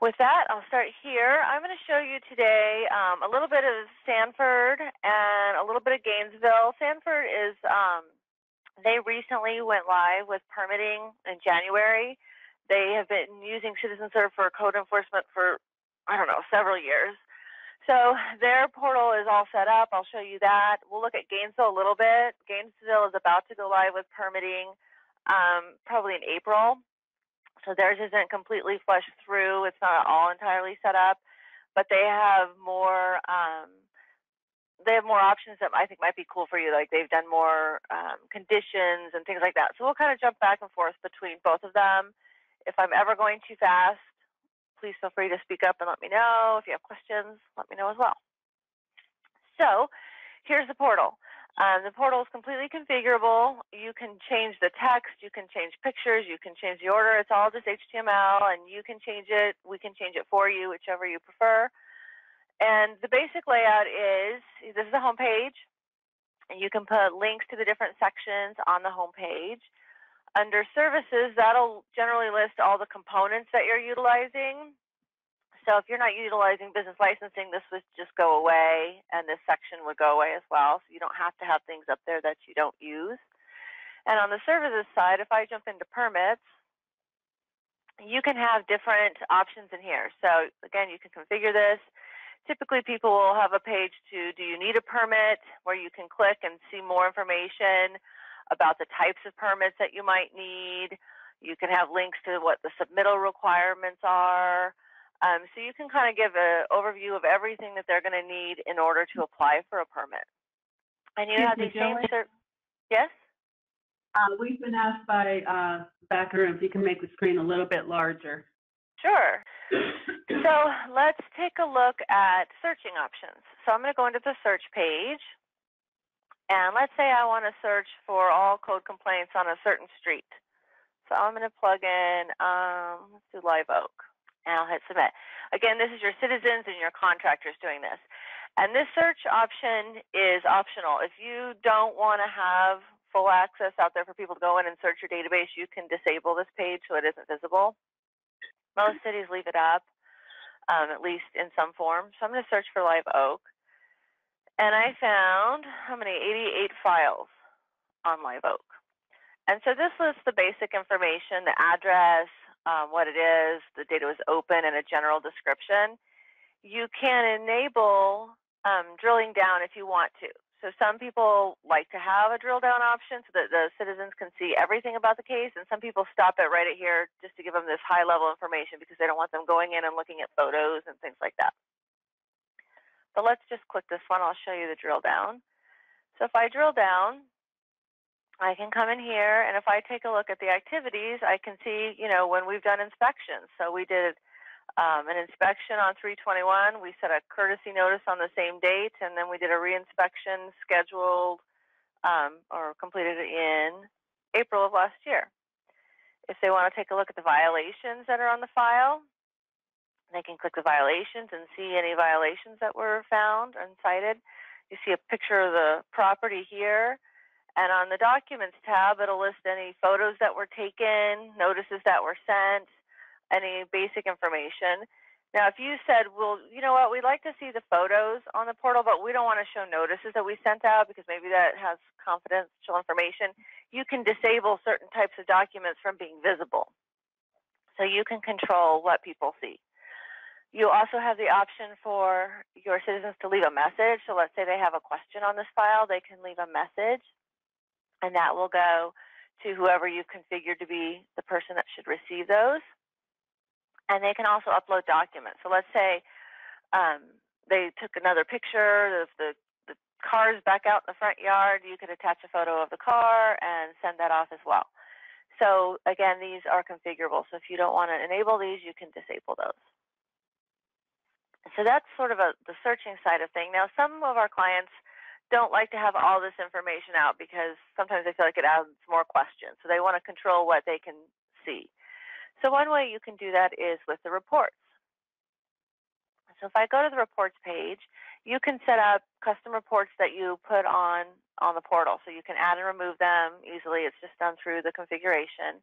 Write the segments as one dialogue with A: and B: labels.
A: With that, I'll start here. I'm going to show you today a little bit of Sanford and a little bit of Gainesville. Sanford is, they recently went live with permitting in January. They have been using CitizenServe for code enforcement for, I don't know, several years. So their portal is all set up. I'll show you that. We'll look at Gainesville a little bit. Gainesville is about to go live with permitting probably in April. So theirs isn't completely flushed through. It's not all entirely set up, but they have more options that I think might be cool for you. Like they've done more conditions and things like that. So we'll kind of jump back and forth between both of them. If I'm ever going too fast, please feel free to speak up and let me know. If you have questions, let me know as well. So here's the portal. The portal is completely configurable. You can change the text, you can change pictures, you can change the order. It's all just HTML, and you can change it. We can change it for you, whichever you prefer. And the basic layout is, this is the home page. And you can put links to the different sections on the home page. Under services, that'll generally list all the components that you're utilizing. So if you're not utilizing business licensing, this would just go away, and this section would go away as well. So you don't have to have things up there that you don't use. And on the services side, if I jump into permits, you can have different options in here. So again, you can configure this. Typically, people will have a page to, do you need a permit, where you can click and see more information about the types of permits that you might need. You can have links to what the submittal requirements are. So you can kind of give an overview of everything that they're going to need in order to apply for a permit. And you have these same, yes?
B: We've been asked by Becker if you can make the screen a little bit larger.
A: Sure. So let's take a look at searching options. So I'm going to go into the search page. And let's say I want to search for all code complaints on a certain street. So I'm going to plug in, let's do Live Oak. And I'll hit submit. Again, this is your citizens and your contractors doing this. And this search option is optional. If you don't want to have full access out there for people to go in and search your database, you can disable this page so it isn't visible. Most cities leave it up, at least in some form. So I'm going to search for Live Oak. And I found, how many? 88 files on Live Oak. And so this lists the basic information, the address, what it is, the data was open, and a general description. You can enable drilling down if you want to. So some people like to have a drill down option so that the citizens can see everything about the case, and some people stop it right at here just to give them this high level information because they don't want them going in and looking at photos and things like that. So let's just click this one. I'll show you the drill down. So if I drill down, I can come in here, and if I take a look at the activities, I can see, when we've done inspections. So we did an inspection on 3/21. We set a courtesy notice on the same date, and then we did a reinspection scheduled or completed in April of last year. If they want to take a look at the violations that are on the file, they can click the violations and see any violations that were found and cited. You see a picture of the property here. And on the Documents tab, it'll list any photos that were taken, notices that were sent, any basic information. Now, if you said, well, you know what, we'd like to see the photos on the portal, but we don't want to show notices that we sent out because maybe that has confidential information, you can disable certain types of documents from being visible. So you can control what people see. You also have the option for your citizens to leave a message. So let's say they have a question on this file, they can leave a message. And that will go to whoever you've configured to be the person that should receive those. And they can also upload documents. So let's say they took another picture of the car's back out in the front yard. You could attach a photo of the car and send that off as well. So again, these are configurable. So if you don't want to enable these, you can disable those. So that's sort of the searching side of thing. Now, some of our clients don't like to have all this information out because sometimes they feel like it adds more questions. So they want to control what they can see. So one way you can do that is with the reports. So if I go to the reports page, you can set up custom reports that you put on the portal. So you can add and remove them easily. It's just done through the configuration.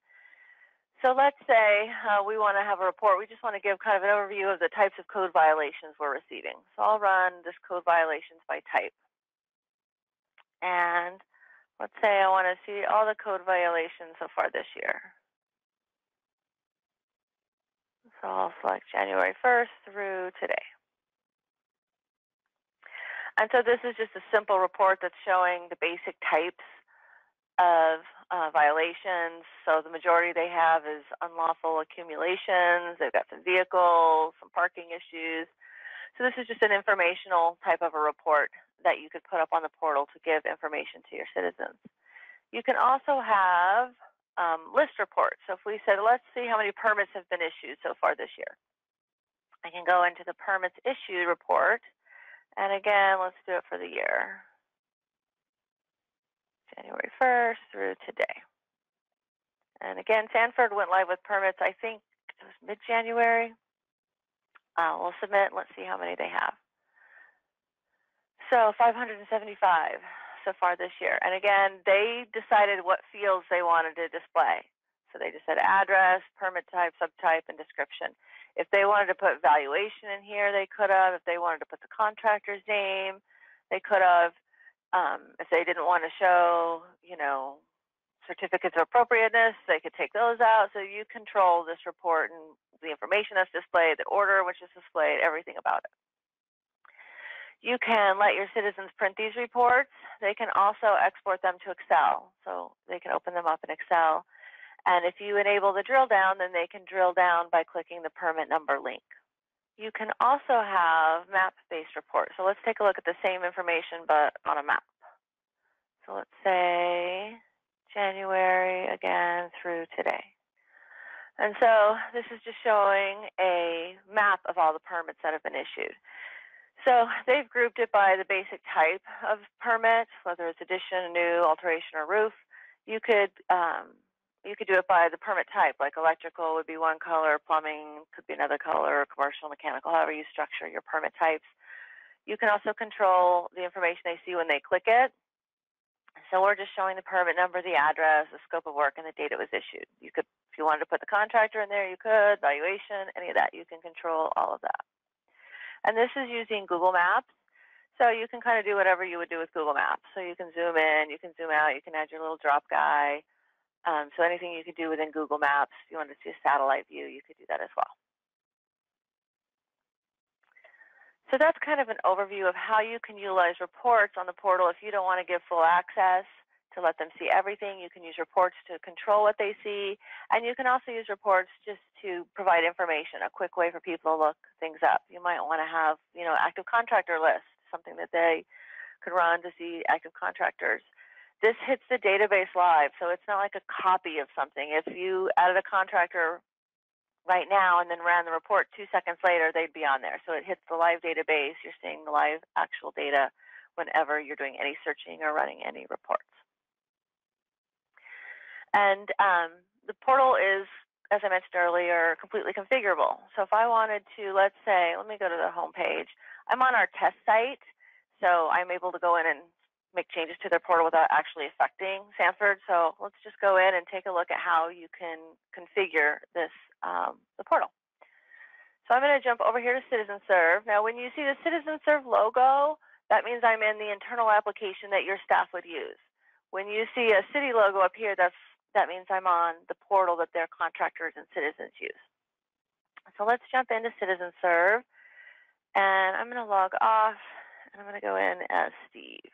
A: So let's say we want to have a report. We just want to give kind of an overview of the types of code violations we're receiving. So I'll run this code violations by type. And let's say I want to see all the code violations so far this year. So I'll select January 1st through today. And so this is just a simple report that's showing the basic types of violations. So the majority they have is unlawful accumulations. They've got some vehicles, some parking issues. So this is just an informational type of a report that you could put up on the portal to give information to your citizens. You can also have list reports. So if we said, let's see how many permits have been issued so far this year. I can go into the permits issued report. And again, let's do it for the year. January 1st through today. And again, Sanford went live with permits, I think it was mid-January. We'll submit, let's see how many they have. So 575 so far this year. And again, they decided what fields they wanted to display. So they just said address, permit type, subtype, and description. If they wanted to put valuation in here, they could have. If they wanted to put the contractor's name, they could have. If they didn't want to show, certificates of appropriateness, they could take those out. So you control this report and the information that's displayed, the order which is displayed, everything about it. You can let your citizens print these reports. They can also export them to Excel. So they can open them up in Excel. And if you enable the drill down, then they can drill down by clicking the permit number link. You can also have map-based reports. So let's take a look at the same information, but on a map. So let's say January again through today. And so this is just showing a map of all the permits that have been issued. So they've grouped it by the basic type of permit, whether it's addition, new, alteration, or roof. You could do it by the permit type, like electrical would be one color, plumbing could be another color, commercial, mechanical, however you structure your permit types. You can also control the information they see when they click it. So we're just showing the permit number, the address, the scope of work, and the date it was issued. You could, if you wanted to put the contractor in there, you could, valuation, any of that. You can control all of that. And this is using Google Maps. So you can kind of do whatever you would do with Google Maps. So you can zoom in, you can zoom out, you can add your little drop guy. So anything you could do within Google Maps, if you wanted to see a satellite view, you could do that as well. So that's kind of an overview of how you can utilize reports on the portal. If you don't want to give full access to let them see everything, you can use reports to control what they see. And you can also use reports just to provide information, a quick way for people to look things up. You might want to have, active contractor list, something that they could run to see active contractors. This hits the database live, so it's not like a copy of something. If you added a contractor right now and then ran the report 2 seconds later, they'd be on there. So it hits the live database. You're seeing the live actual data whenever you're doing any searching or running any reports. And the portal is, as I mentioned earlier, completely configurable. So if I wanted to, let's say, let me go to the home page. I'm on our test site, so I'm able to go in and make changes to their portal without actually affecting Sanford. So let's just go in and take a look at how you can configure this, the portal. So I'm going to jump over here to CitizenServe. Now, when you see the CitizenServe logo, that means I'm in the internal application that your staff would use. When you see a city logo up here, that means I'm on the portal that their contractors and citizens use. So let's jump into CitizenServe, and I'm going to log off, and I'm going to go in as Steve.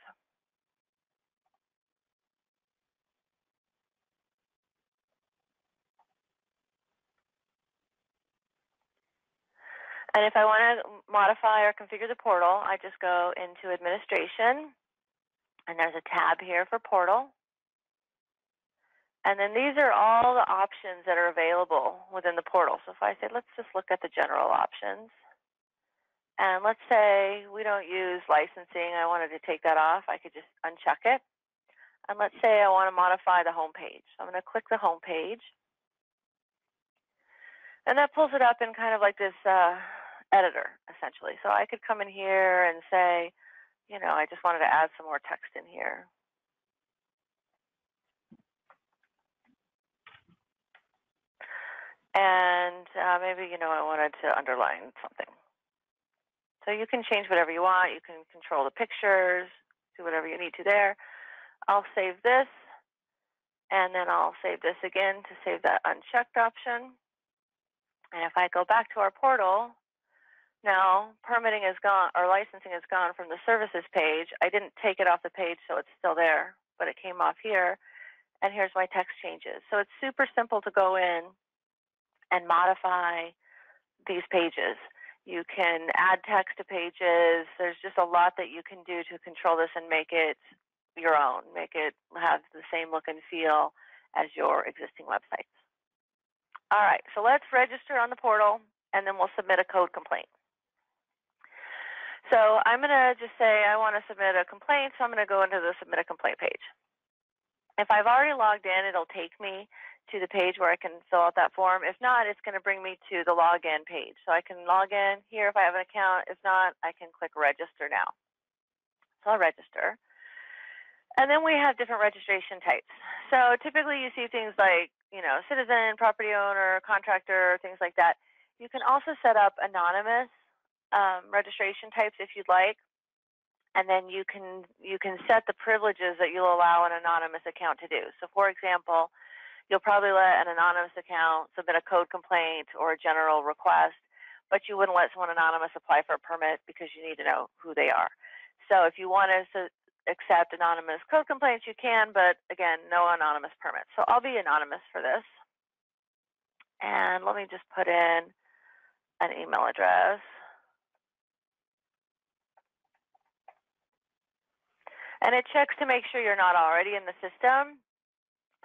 A: And if I want to modify or configure the portal, I just go into Administration, and there's a tab here for Portal. And then these are all the options that are available within the portal. So if I say, let's just look at the general options. And let's say we don't use licensing. I wanted to take that off. I could just uncheck it. And let's say I want to modify the home page. So I'm going to click the home page. And that pulls it up in kind of like this editor, essentially. So I could come in here and say, I just wanted to add some more text in here. And maybe, I wanted to underline something. So you can change whatever you want. You can control the pictures, do whatever you need to there. I'll save this, and then I'll save this again to save that unchecked option. And if I go back to our portal, now permitting is gone, or licensing is gone from the services page. I didn't take it off the page, so it's still there, but it came off here. And here's my text changes. So it's super simple to go in and modify these pages. You can add text to pages. There's just a lot that you can do to control this and make it your own, make it have the same look and feel as your existing websites. All right, so let's register on the portal, and then we'll submit a code complaint. So I'm going to just say I want to submit a complaint, so I'm going to go into the submit a complaint page. If I've already logged in, it'll take me to the page where I can fill out that form. If not, it's going to bring me to the login page. So I can log in here if I have an account. If not, I can click register now. So I'll register. And then we have different registration types. So typically you see things like, citizen, property owner, contractor, things like that. You can also set up anonymous registration types if you'd like. And then you can set the privileges that you'll allow an anonymous account to do. So for example, you'll probably let an anonymous account submit a code complaint or a general request, but you wouldn't let someone anonymous apply for a permit because you need to know who they are. So if you want to accept anonymous code complaints, you can, but again, no anonymous permits. So I'll be anonymous for this. And let me just put in an email address. And it checks to make sure you're not already in the system.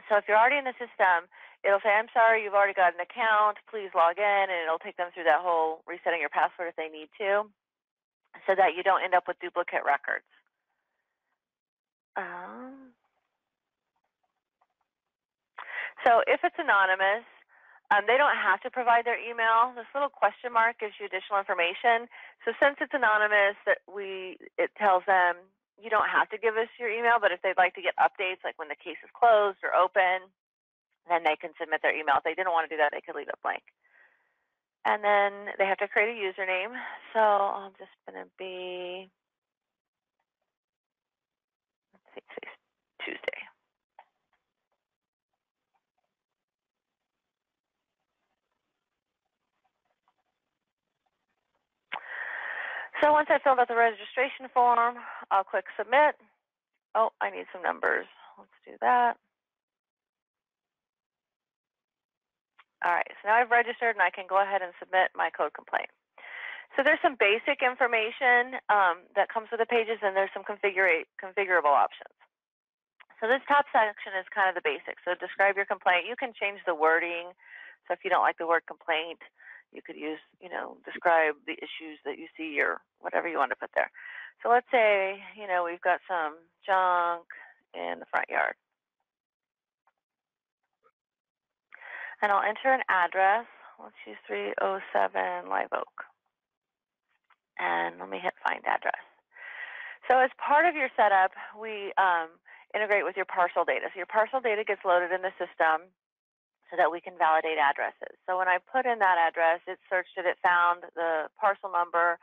A: So if you're already in the system, it'll say, I'm sorry, you've already got an account, please log in, and it'll take them through that whole resetting your password if they need to, so that you don't end up with duplicate records. So if it's anonymous, they don't have to provide their email. This little question mark gives you additional information. So since it's anonymous, it tells them you don't have to give us your email, but if they'd like to get updates, like when the case is closed or open, then they can submit their email. If they didn't want to do that, they could leave it blank. And then they have to create a username. So I'm just going to be, let's see, today's Tuesday. So once I filled out the registration form, I'll click submit. Oh, I need some numbers. Let's do that. All right, so now I've registered and I can go ahead and submit my code complaint. So there's some basic information that comes with the pages, and there's some configurable options. So this top section is kind of the basics. So describe your complaint. You can change the wording. So if you don't like the word complaint, you could use, describe the issues that you see or whatever you want to put there. So let's say, we've got some junk in the front yard. And I'll enter an address. Let's use 307 Live Oak. And let me hit find address. So as part of your setup, we integrate with your parcel data. So your parcel data gets loaded in the system so that we can validate addresses. So when I put in that address, it searched it, it found the parcel number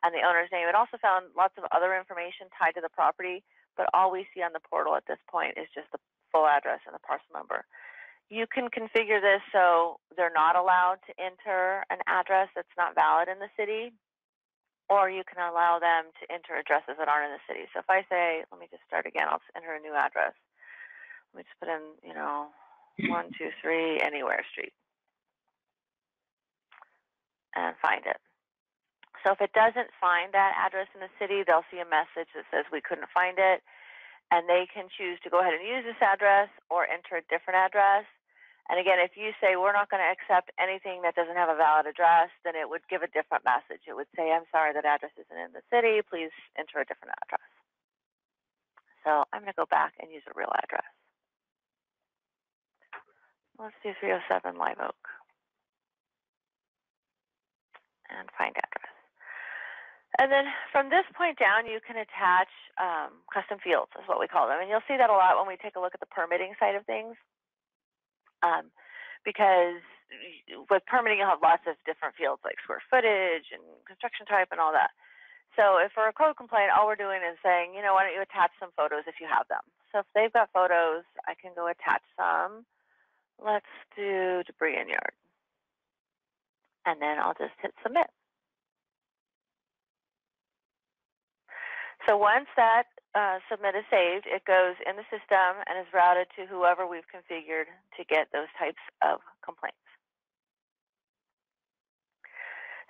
A: and the owner's name. It also found lots of other information tied to the property, but all we see on the portal at this point is just the full address and the parcel number. You can configure this so they're not allowed to enter an address that's not valid in the city, or you can allow them to enter addresses that aren't in the city. So if I say, let me just start again, I'll just enter a new address. Let me just put in, 123 Anywhere Street and find it. So if it doesn't find that address in the city, they'll see a message that says we couldn't find it, and they can choose to go ahead and use this address or enter a different address. And again, if you say we're not going to accept anything that doesn't have a valid address, then it would give a different message. It would say, I'm sorry, that address isn't in the city. Please enter a different address. So I'm going to go back and use a real address. Let's do 307 Live Oak and find address. And then from this point down, you can attach custom fields, is what we call them. And you'll see that a lot when we take a look at the permitting side of things, because with permitting, you'll have lots of different fields like square footage and construction type and all that. So if for a code complaint, all we're doing is saying, you know, why don't you attach some photos if you have them? So if they've got photos, I can go attach some. Let's do debris in yard. And then I'll just hit submit. So once that submit is saved, it goes in the system and is routed to whoever we've configured to get those types of complaints.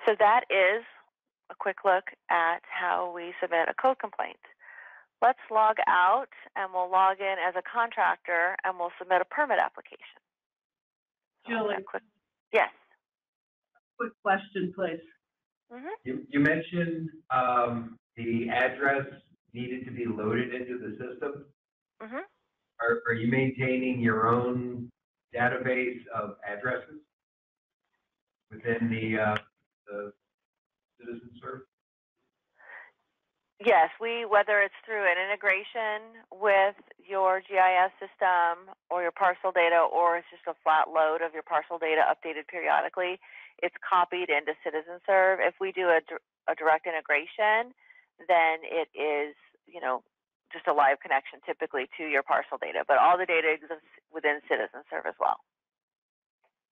A: So that is a quick look at how we submit a code complaint. Let's log out and we'll log in as a contractor and we'll submit a permit application.
B: Julie,
A: Yes.
B: quick question, please.
C: You mentioned the address needed to be loaded into the system. Are you maintaining your own database of addresses within the Citizen Serve?
A: Yes, whether it's through an integration with your GIS system or your parcel data, or it's just a flat load of your parcel data updated periodically, it's copied into Citizen Serve. If we do a direct integration, then it is, you know, just a live connection typically to your parcel data, but all the data exists within Citizen Serve as well.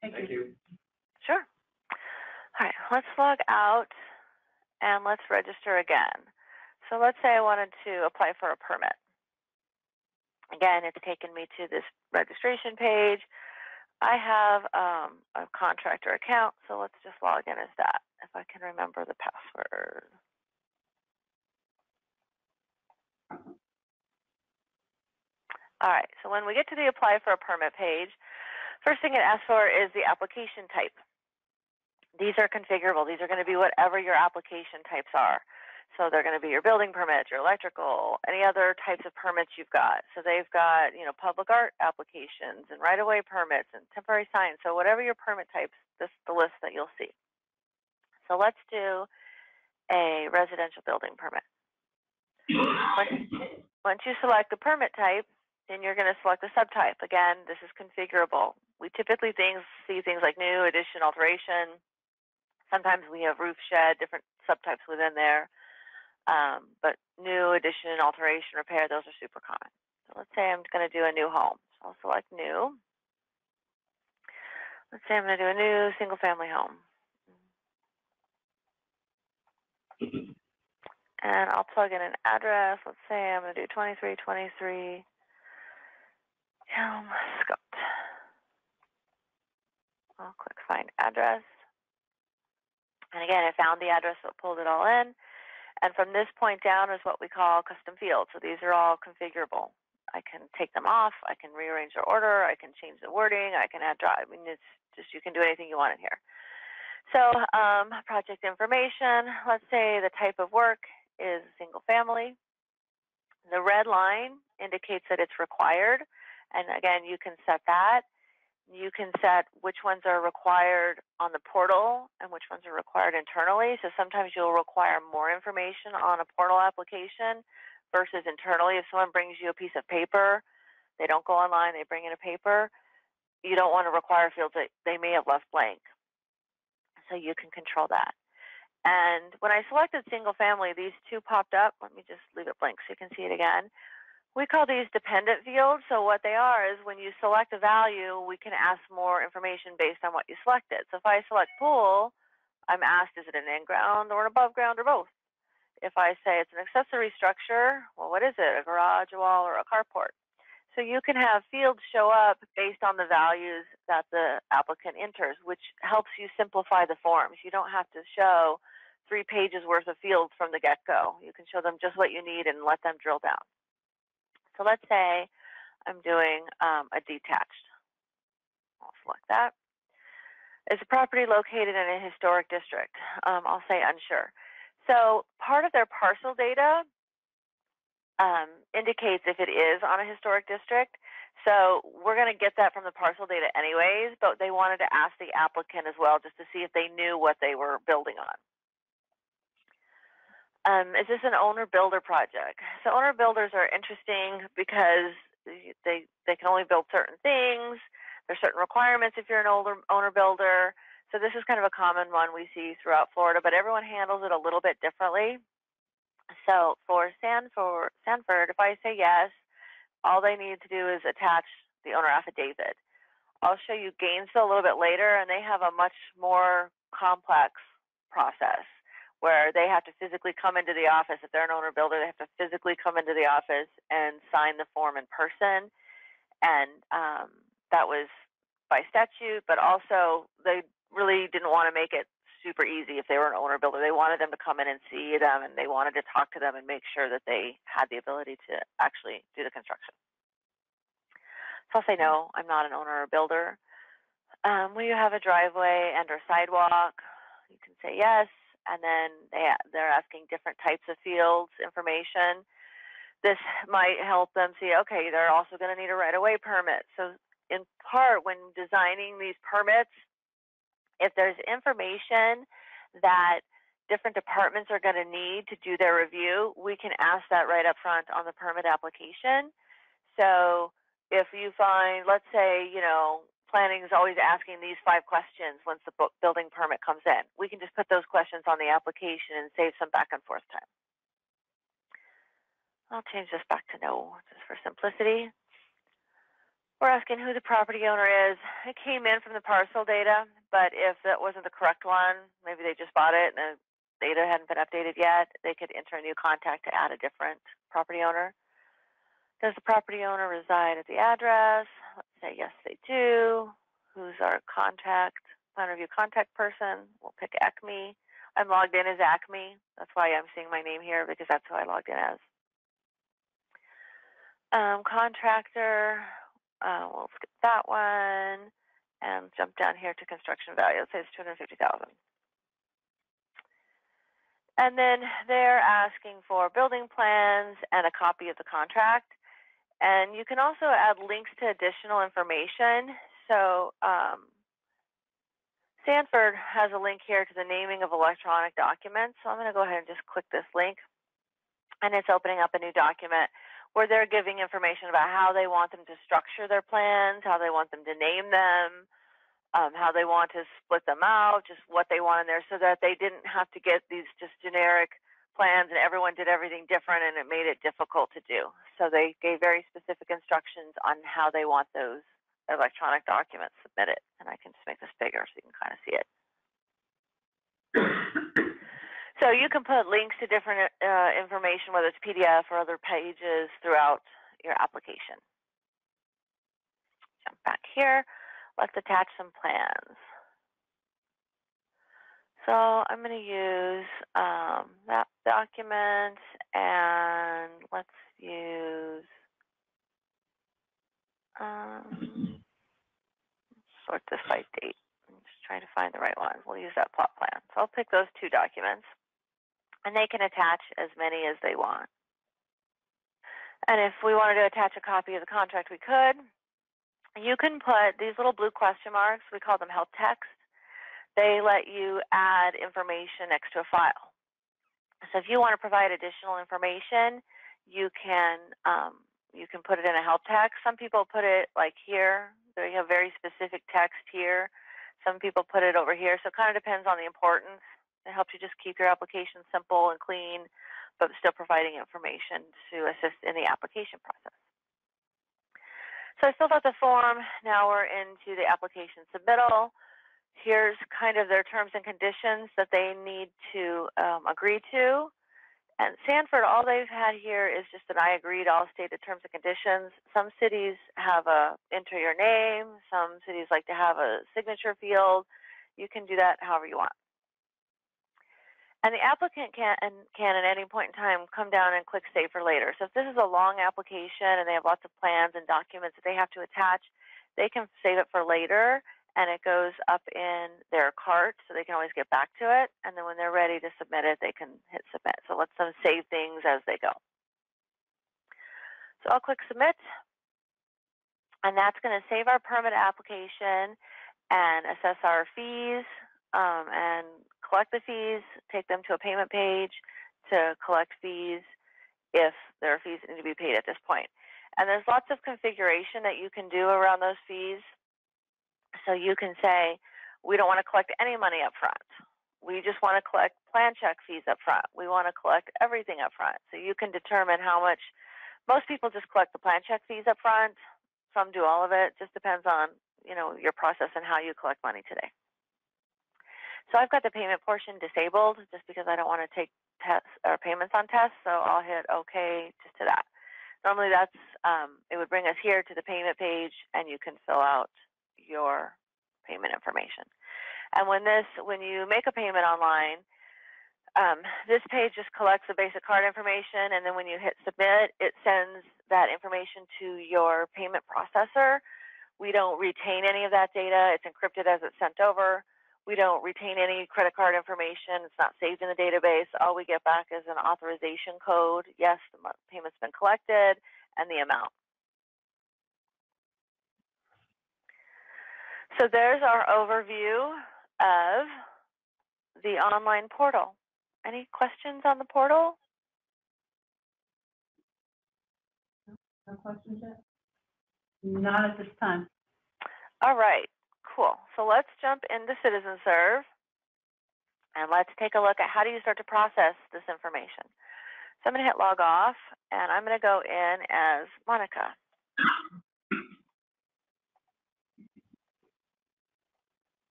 B: Thank you.
A: Sure. All right, let's log out and let's register again. So let's say I wanted to apply for a permit. Again, it's taken me to this registration page. I have a contractor account, so let's just log in as that, if I can remember the password. All right, so when we get to the apply for a permit page, first thing it asks for is the application type. These are configurable. These are going to be whatever your application types are. So they're going to be your building permits, your electrical, any other types of permits you've got. So they've got, you know, public art applications and right-of-way permits and temporary signs. So whatever your permit types, this is the list that you'll see. So let's do a residential building permit. Once you select the permit type, then you're going to select the subtype. Again, this is configurable. We typically see things like new, addition, alteration. Sometimes we have roof shed, different subtypes within there. But new, addition, alteration, repair, those are super common. So let's say I'm going to do a new home. So I'll select new. Let's say I'm going to do a new single family home. And I'll plug in an address. Let's say I'm going to do 2323 Elm Scott. I'll click find address. And again, I found the address, so it pulled it all in. And from this point down is what we call custom fields. So these are all configurable. I can take them off. I can rearrange their order. I can change the wording. I can add drive. I mean, it's just, you can do anything you want in here. So project information, let's say the type of work is single family. The red line indicates that it's required. And again, you can set that. You can set which ones are required on the portal and which ones are required internally. So sometimes you'll require more information on a portal application versus internally. If someone brings you a piece of paper, they don't go online, they bring in a paper, you don't want to require fields that they may have left blank. So you can control that. And when I selected single family, these two popped up. Let me just leave it blank so you can see it again. We call these dependent fields. So what they are is when you select a value, we can ask more information based on what you selected. So if I select pool, I'm asked, is it an in-ground or an above-ground or both? If I say it's an accessory structure, well, what is it? A garage, a wall, or a carport? So you can have fields show up based on the values that the applicant enters, which helps you simplify the forms. You don't have to show 3 pages worth of fields from the get-go. You can show them just what you need and let them drill down. So let's say I'm doing a detached. I'll select that. Is the property located in a historic district? I'll say unsure. So part of their parcel data indicates if it is on a historic district. So we're going to get that from the parcel data anyways, but they wanted to ask the applicant as well just to see if they knew what they were building on. Is this an owner-builder project? So owner-builders are interesting because they can only build certain things. There's certain requirements if you're an older owner builder. So this is kind of a common one we see throughout Florida, but everyone handles it a little bit differently. So for Sanford, if I say yes, all they need to do is attach the owner affidavit. I'll show you Gainesville a little bit later, and they have a much more complex process where they have to physically come into the office. If they're an owner builder, they have to physically come into the office and sign the form in person. And that was by statute, but also they really didn't want to make it super easy if they were an owner builder. They wanted them to come in and see them, and they wanted to talk to them and make sure that they had the ability to actually do the construction. So I'll say no, I'm not an owner or builder. When you have a driveway and or sidewalk, you can say yes, and then they're asking different types of fields information. This might help them see, okay, they're also going to need a right-of-way permit. So in part, when designing these permits, if there's information that different departments are going to need to do their review, we can ask that right up front on the permit application. So if you find, let's say, planning is always asking these 5 questions once the building permit comes in, we can just put those questions on the application and save some back and forth time. I'll change this back to no, just for simplicity. We're asking who the property owner is. It came in from the parcel data, but if that wasn't the correct one, maybe they just bought it and the data hadn't been updated yet, they could enter a new contact to add a different property owner. Does the property owner reside at the address? Let's say yes, they do. Who's our plan review contact person? We'll pick Acme. I'm logged in as Acme. That's why I'm seeing my name here, because that's who I logged in as. Contractor, we'll skip that one and jump down here to construction value. Let's say it's $250,000. And then they're asking for building plans and a copy of the contract. And you can also add links to additional information. So Sanford has a link here to the naming of electronic documents. So I'm going to go ahead and just click this link. And it's opening up a new document where they're giving information about how they want them to structure their plans, how they want them to name them, how they want to split them out, just what they want in there, so that they didn't have to get these just generic plans and everyone did everything different and it made it difficult to do. So they gave very specific instructions on how they want those electronic documents submitted. And I can just make this bigger so you can kind of see it. So you can put links to different information, whether it's PDF or other pages, throughout your application. Jump back here. Let's attach some plans. So I'm going to use that document, and let's use sort this by date. I'm just trying to find the right one. We'll use that plot plan. So I'll pick those 2 documents, and they can attach as many as they want. And if we wanted to attach a copy of the contract, we could. You can put these little blue question marks, we call them help text. They let you add information next to a file. So if you want to provide additional information, you can put it in a help text. Some people put it like here. They have very specific text here. Some people put it over here. So it kind of depends on the importance. It helps you just keep your application simple and clean, but still providing information to assist in the application process. So I filled out the form. Now we're into the application submittal. Here's kind of their terms and conditions that they need to agree to. And Sanford, all they've had here is just an I agree to all stated terms and conditions. Some cities have a enter your name. Some cities like to have a signature field. You can do that however you want. And the applicant can at any point in time come down and click Save for Later. So if this is a long application and they have lots of plans and documents that they have to attach, they can save it for later, and it goes up in their cart so they can always get back to it. And then when they're ready to submit it, they can hit Submit. So let them save things as they go. So I'll click Submit, and that's going to save our permit application and assess our fees and collect the fees, take them to a payment page to collect fees if there are fees that need to be paid at this point. And there's lots of configuration that you can do around those fees. So you can say, we don't want to collect any money up front. We just want to collect plan check fees up front. We want to collect everything up front. So you can determine how much. Most people just collect the plan check fees up front. Some do all of it. Just depends on, your process and how you collect money today. So I've got the payment portion disabled just because I don't want to take tests or payments on tests. So I'll hit OK just to that. Normally that's, it would bring us here to the payment page, and you can fill out your payment information. And when you make a payment online, this page just collects the basic card information, and then when you hit submit, it sends that information to your payment processor. We don't retain any of that data. It's encrypted as it's sent over. We don't retain any credit card information. It's not saved in the database. All we get back is an authorization code. Yes, the payment's been collected, and the amount. So there's our overview of the online portal. Any questions on the portal?
B: No questions yet? Not at this time.
A: All right, cool. So let's jump into CitizenServe, and let's take a look at how do you start to process this information. So I'm going to hit log off, and I'm going to go in as Monica.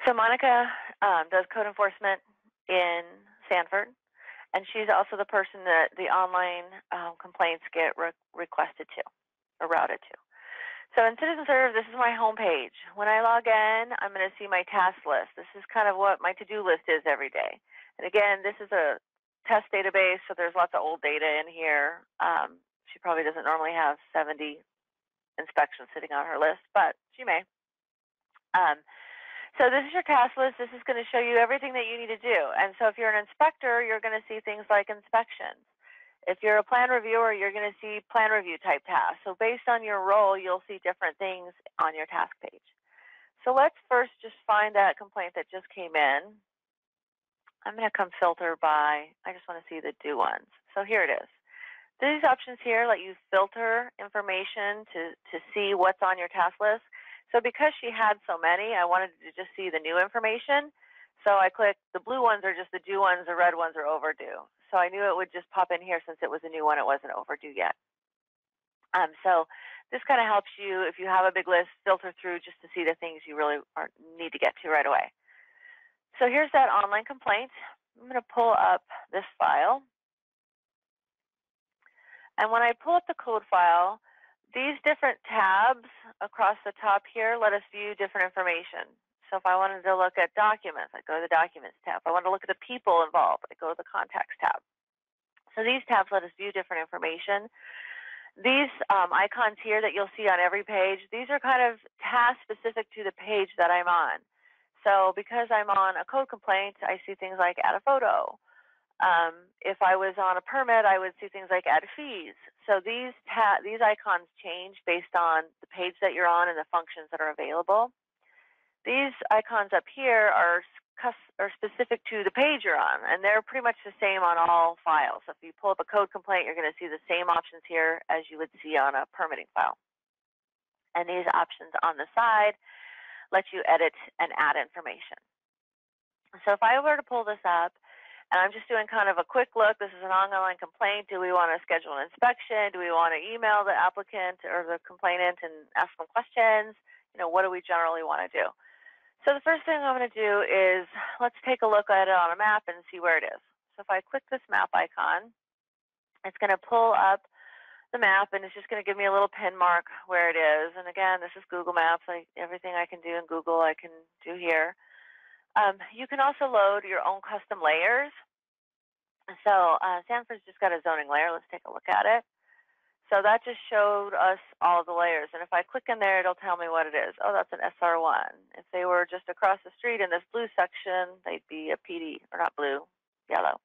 A: So Monica does code enforcement in Sanford, and she's also the person that the online complaints get requested to or routed to. So in CitizenServe, this is my home page. When I log in, I'm going to see my task list. This is kind of what my to-do list is every day. And again, this is a test database, so there's lots of old data in here. She probably doesn't normally have 70 inspections sitting on her list, but she may. So this is your task list. This is going to show you everything that you need to do. And so if you're an inspector, you're going to see things like inspections. If you're a plan reviewer, you're going to see plan review type tasks. So based on your role, you'll see different things on your task page. So let's first just find that complaint that just came in. I'm going to come filter by, I just want to see the due ones. So here it is. These options here let you filter information to see what's on your task list. So because she had so many, I wanted to just see the new information. So I clicked, the blue ones are just the due ones, the red ones are overdue. So I knew it would just pop in here since it was a new one, it wasn't overdue yet. So this kind of helps you, if you have a big list, filter through just to see the things you really need to get to right away. So here's that online complaint. I'm going to pull up this file. And when I pull up the code file, these different tabs across the top here let us view different information. So if I wanted to look at documents, I go to the Documents tab. If I want to look at the people involved, I go to the Contacts tab. So these tabs let us view different information. These icons here that you'll see on every page, these are kind of task specific to the page that I'm on. So because I'm on a code complaint, I see things like add a photo. If I was on a permit, I would see things like add fees. So these icons change based on the page that you're on and the functions that are available. These icons up here are specific to the page you're on, and they're pretty much the same on all files. So if you pull up a code complaint, you're going to see the same options here as you would see on a permitting file. And these options on the side let you edit and add information. So if I were to pull this up, and I'm just doing kind of a quick look. This is an online complaint. Do we want to schedule an inspection? Do we want to email the applicant or the complainant and ask them questions? What do we generally want to do? So the first thing I'm going to do is let's take a look at it on a map and see where it is. So if I click this map icon, it's going to pull up the map, and it's just going to give me a little pin mark where it is. And again, this is Google Maps. Everything I can do in Google, I can do here. You can also load your own custom layers. So Sanford's just got a zoning layer. Let's take a look at it. So that just showed us all the layers. And if I click in there, it'll tell me what it is. Oh, that's an SR1. If they were just across the street in this blue section, they'd be a PD, or not blue, yellow.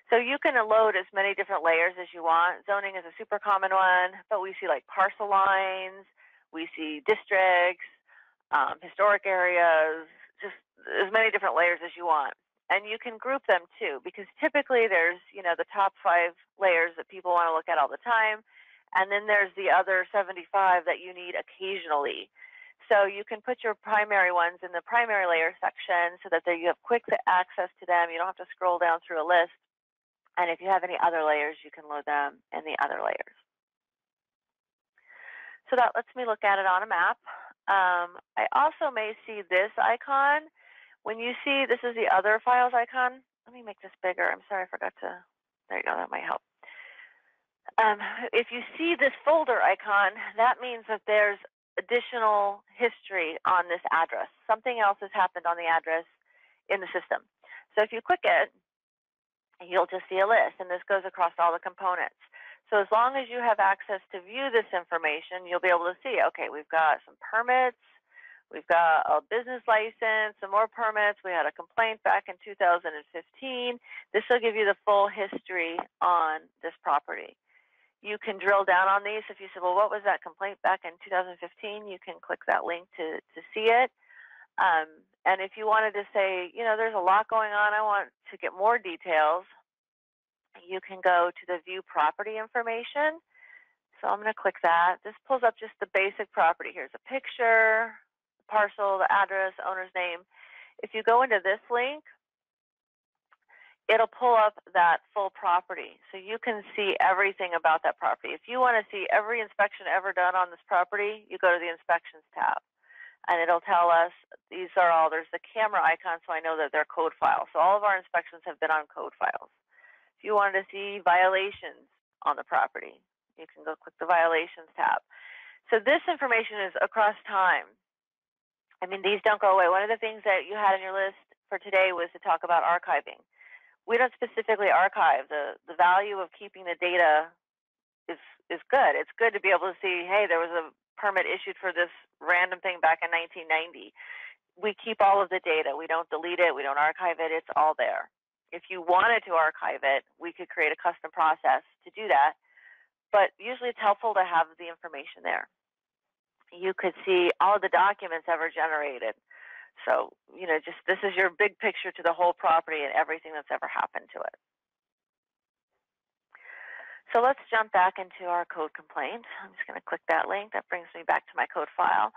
A: So you can load as many different layers as you want. Zoning is a super common one, but we see like parcel lines, we see districts, historic areas, just as many different layers as you want. And you can group them too, because typically there's, the top 5 layers that people want to look at all the time. And then there's the other 75 that you need occasionally. So you can put your primary ones in the primary layer section so that you have quick access to them. You don't have to scroll down through a list. And if you have any other layers, you can load them in the other layers. So that lets me look at it on a map. I also may see this icon. When you see, this is the other files icon. Let me make this bigger. I'm sorry, I forgot to, there you go, that might help. If you see this folder icon, that means that there's additional history on this address. Something else has happened on the address in the system. So if you click it, you'll just see a list, and this goes across all the components. So as long as you have access to view this information, you'll be able to see, okay, we've got some permits, we've got a business license, some more permits, we had a complaint back in 2015. This will give you the full history on this property. You can drill down on these. If you said, well, what was that complaint back in 2015? You can click that link to see it. And if you wanted to say, you know, there's a lot going on, I want to get more details, you can go to the view property information. So I'm going to click that. This pulls up just the basic property. Here's a picture, the parcel, the address, owner's name. If you go into this link, it'll pull up that full property. So you can see everything about that property. If you want to see every inspection ever done on this property, you go to the inspections tab. And it'll tell us, these are all, there's the camera icon, so I know that they're code files. So all of our inspections have been on code files. If you wanted to see violations on the property, you can go click the violations tab. So this information is across time. I mean, these don't go away. One of the things that you had on your list for today was to talk about archiving. We don't specifically archive. The value of keeping the data is good. It's good to be able to see, hey, there was a permit issued for this random thing back in 1990. We keep all of the data. We don't delete it. We don't archive it. It's all there. If you wanted to archive it, we could create a custom process to do that. But usually it's helpful to have the information there. You could see all of the documents ever generated. So, you know, just this is your big picture to the whole property and everything that's ever happened to it. So let's jump back into our code complaint. I'm just going to click that link. That brings me back to my code file.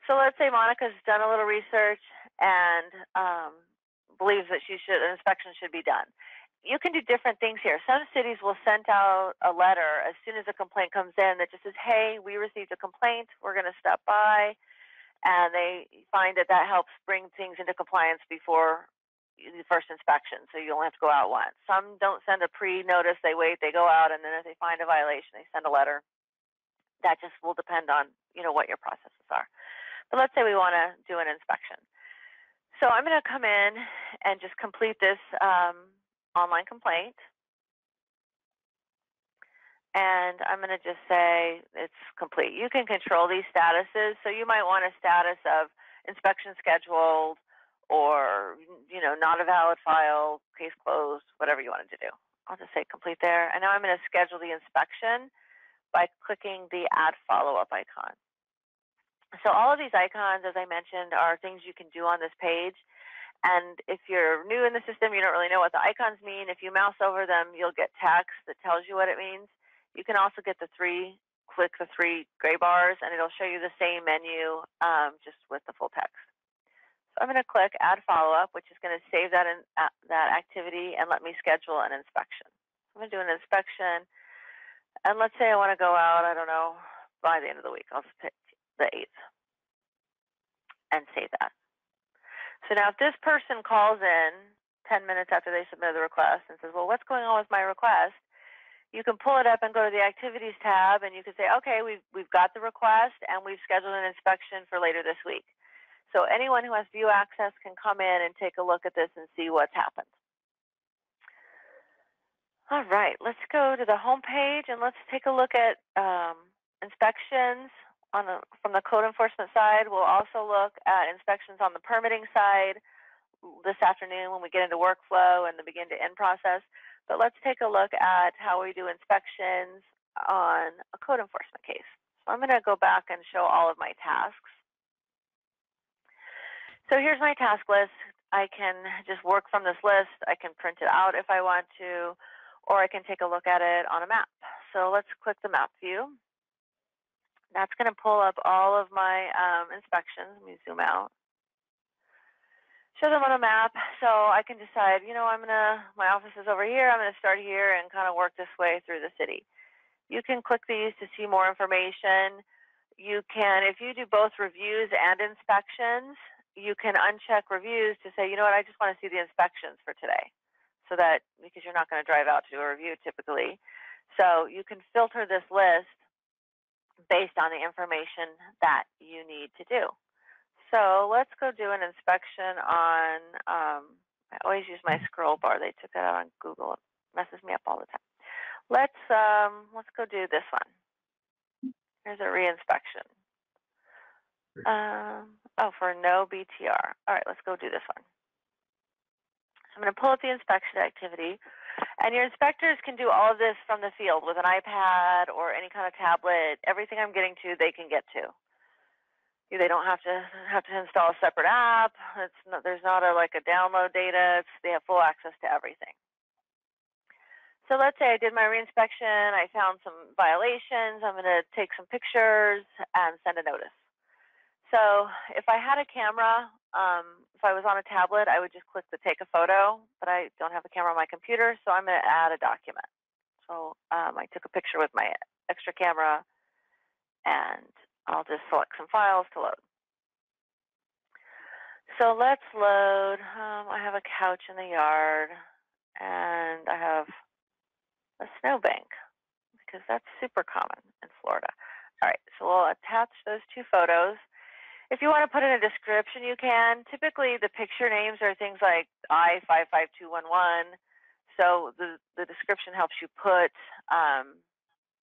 A: So let's say Monica's done a little research and believes that an inspection should be done. You can do different things here. Some cities will send out a letter as soon as a complaint comes in that just says, hey, we received a complaint. We're going to stop by. And they find that that helps bring things into compliance before the first inspection, so you only have to go out once. Some don't send a pre-notice. They wait, they go out, and then if they find a violation, they send a letter. That just will depend on, you know, what your processes are. But let's say we want to do an inspection. So I'm going to come in and just complete this online complaint. And I'm going to just say it's complete. You can control these statuses. So you might want a status of inspection scheduled or, you know, not a valid file, case closed, whatever you wanted to do. I'll just say complete there. And now I'm going to schedule the inspection by clicking the add follow-up icon. So all of these icons, as I mentioned, are things you can do on this page. And if you're new in the system, you don't really know what the icons mean. If you mouse over them, you'll get text that tells you what it means. You can also get click the three gray bars, and it'll show you the same menu just with the full text. So I'm going to click Add Follow-Up, which is going to save that activity and let me schedule an inspection. I'm going to do an inspection, and let's say I want to go out, I don't know, by the end of the week. I'll just pick the 8th and save that. So now if this person calls in 10 minutes after they submitted the request and says, well, what's going on with my request? You can pull it up and go to the Activities tab, and you can say, okay, we've got the request, and we've scheduled an inspection for later this week. So anyone who has view access can come in and take a look at this and see what's happened. All right, let's go to the home page, and let's take a look at inspections from the code enforcement side. We'll also look at inspections on the permitting side this afternoon when we get into workflow and the begin to end process. But let's take a look at how we do inspections on a code enforcement case. So I'm going to go back and show all of my tasks. So here's my task list. I can just work from this list. I can print it out if I want to, or I can take a look at it on a map. So let's click the map view. That's going to pull up all of my inspections. Let me zoom out. Show them on a map so I can decide, you know, my office is over here, I'm going to start here and kind of work this way through the city. You can click these to see more information. You can, if you do both reviews and inspections, you can uncheck reviews to say, you know what, I just want to see the inspections for today. So that, because you're not going to drive out to do a review typically. So you can filter this list based on the information that you need to do. So let's go do an inspection on, I always use my scroll bar. They took that out on Google. It messes me up all the time. Let's go do this one. Here's a reinspection. Oh, for no BTR. All right, let's go do this one. I'm going to pull up the inspection activity. And your inspectors can do all of this from the field with an iPad or any kind of tablet. Everything I'm getting to, they can get to. They don't have to install a separate app. There's not like a download data. They have full access to everything. So let's say I did my reinspection. I found some violations. I'm going to take some pictures and send a notice. So if I had a camera, if I was on a tablet, I would just click the take a photo, but I don't have a camera on my computer, so I'm going to add a document. So I took a picture with my extra camera, and I'll just select some files to load. So let's load. I have a couch in the yard, and I have a snowbank, because that's super common in Florida. All right, so we'll attach those two photos. If you want to put in a description, you can. Typically, the picture names are things like I-55211. So the description helps you put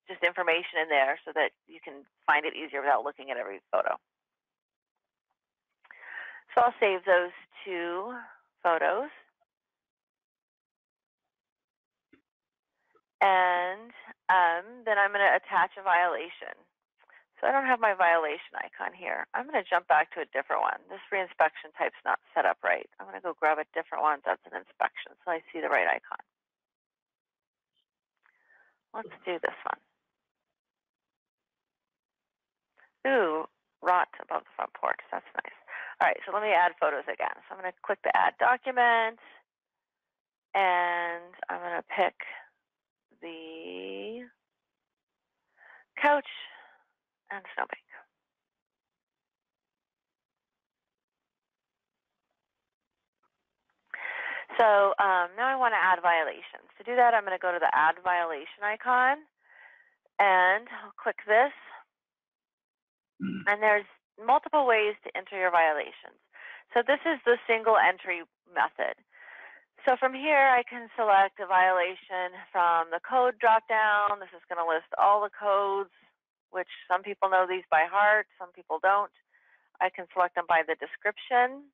A: just information in there so that you can find it easier without looking at every photo. So I'll save those two photos. And then I'm going to attach a violation. So I don't have my violation icon here. I'm going to jump back to a different one. This reinspection type's not set up right. I'm going to go grab a different one that's an inspection so I see the right icon. Let's do this one. Ooh, rot above the front porch. That's nice. All right, so let me add photos again. So I'm going to click the add document, and I'm going to pick the couch and snowbank. So now I want to add violations. To do that, I'm going to go to the add violation icon, and I'll click this. And there's multiple ways to enter your violations. So this is the single entry method. So from here, I can select a violation from the code dropdown. This is going to list all the codes, which some people know these by heart, some people don't. I can select them by the description.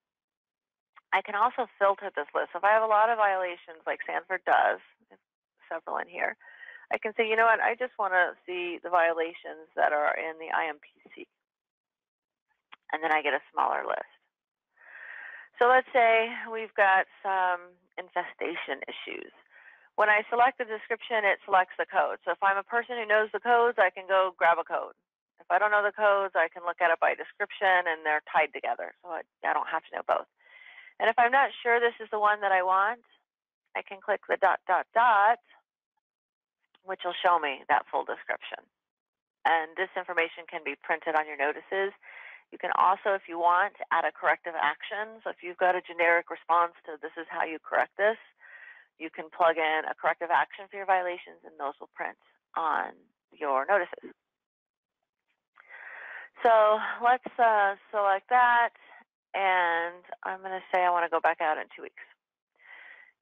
A: I can also filter this list. So if I have a lot of violations, like Sanford does, there's several in here, I can say, you know what, I just want to see the violations that are in the IMPC. And then I get a smaller list. So let's say we've got some infestation issues. When I select the description, it selects the code. So if I'm a person who knows the codes, I can go grab a code. If I don't know the codes, I can look at it by description, and they're tied together. So I don't have to know both. And if I'm not sure this is the one that I want, I can click the ... which will show me that full description. And this information can be printed on your notices. You can also, if you want, add a corrective action. So if you've got a generic response to this is how you correct this, you can plug in a corrective action for your violations, and those will print on your notices. So let's select that, and I'm going to say I want to go back out in 2 weeks.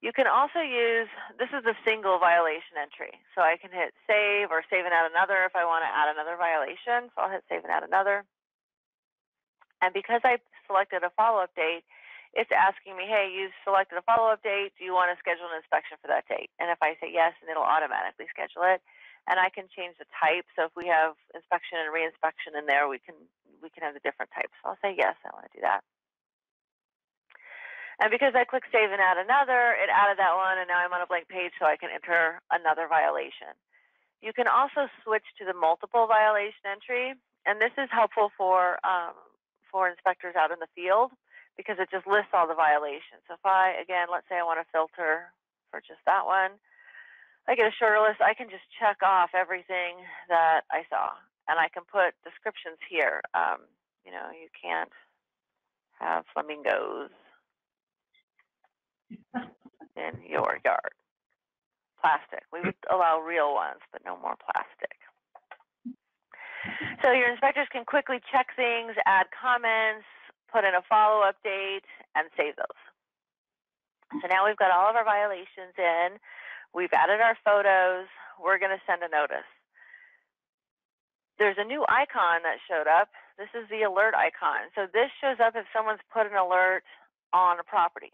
A: You can also use, this is a single violation entry. So I can hit save or save and add another if I want to add another violation. So I'll hit save and add another. And because I selected a follow-up date, it's asking me, hey, you've selected a follow-up date. Do you want to schedule an inspection for that date? And if I say yes, then it'll automatically schedule it. And I can change the type. So if we have inspection and reinspection in there, we can have the different types. So I'll say yes, I want to do that. And because I click save and add another, it added that one, and now I'm on a blank page, so I can enter another violation. You can also switch to the multiple violation entry, and this is helpful for inspectors out in the field because it just lists all the violations. So if I, again, let's say I want to filter for just that one, I get a shorter list. I can just check off everything that I saw, and I can put descriptions here. You know, you can't have flamingos in your yard. Plastic. We would allow real ones, but no more plastic. So your inspectors can quickly check things, add comments, put in a follow-up date, and save those. So now we've got all of our violations in. We've added our photos. We're going to send a notice. There's a new icon that showed up. This is the alert icon. So this shows up if someone's put an alert on a property.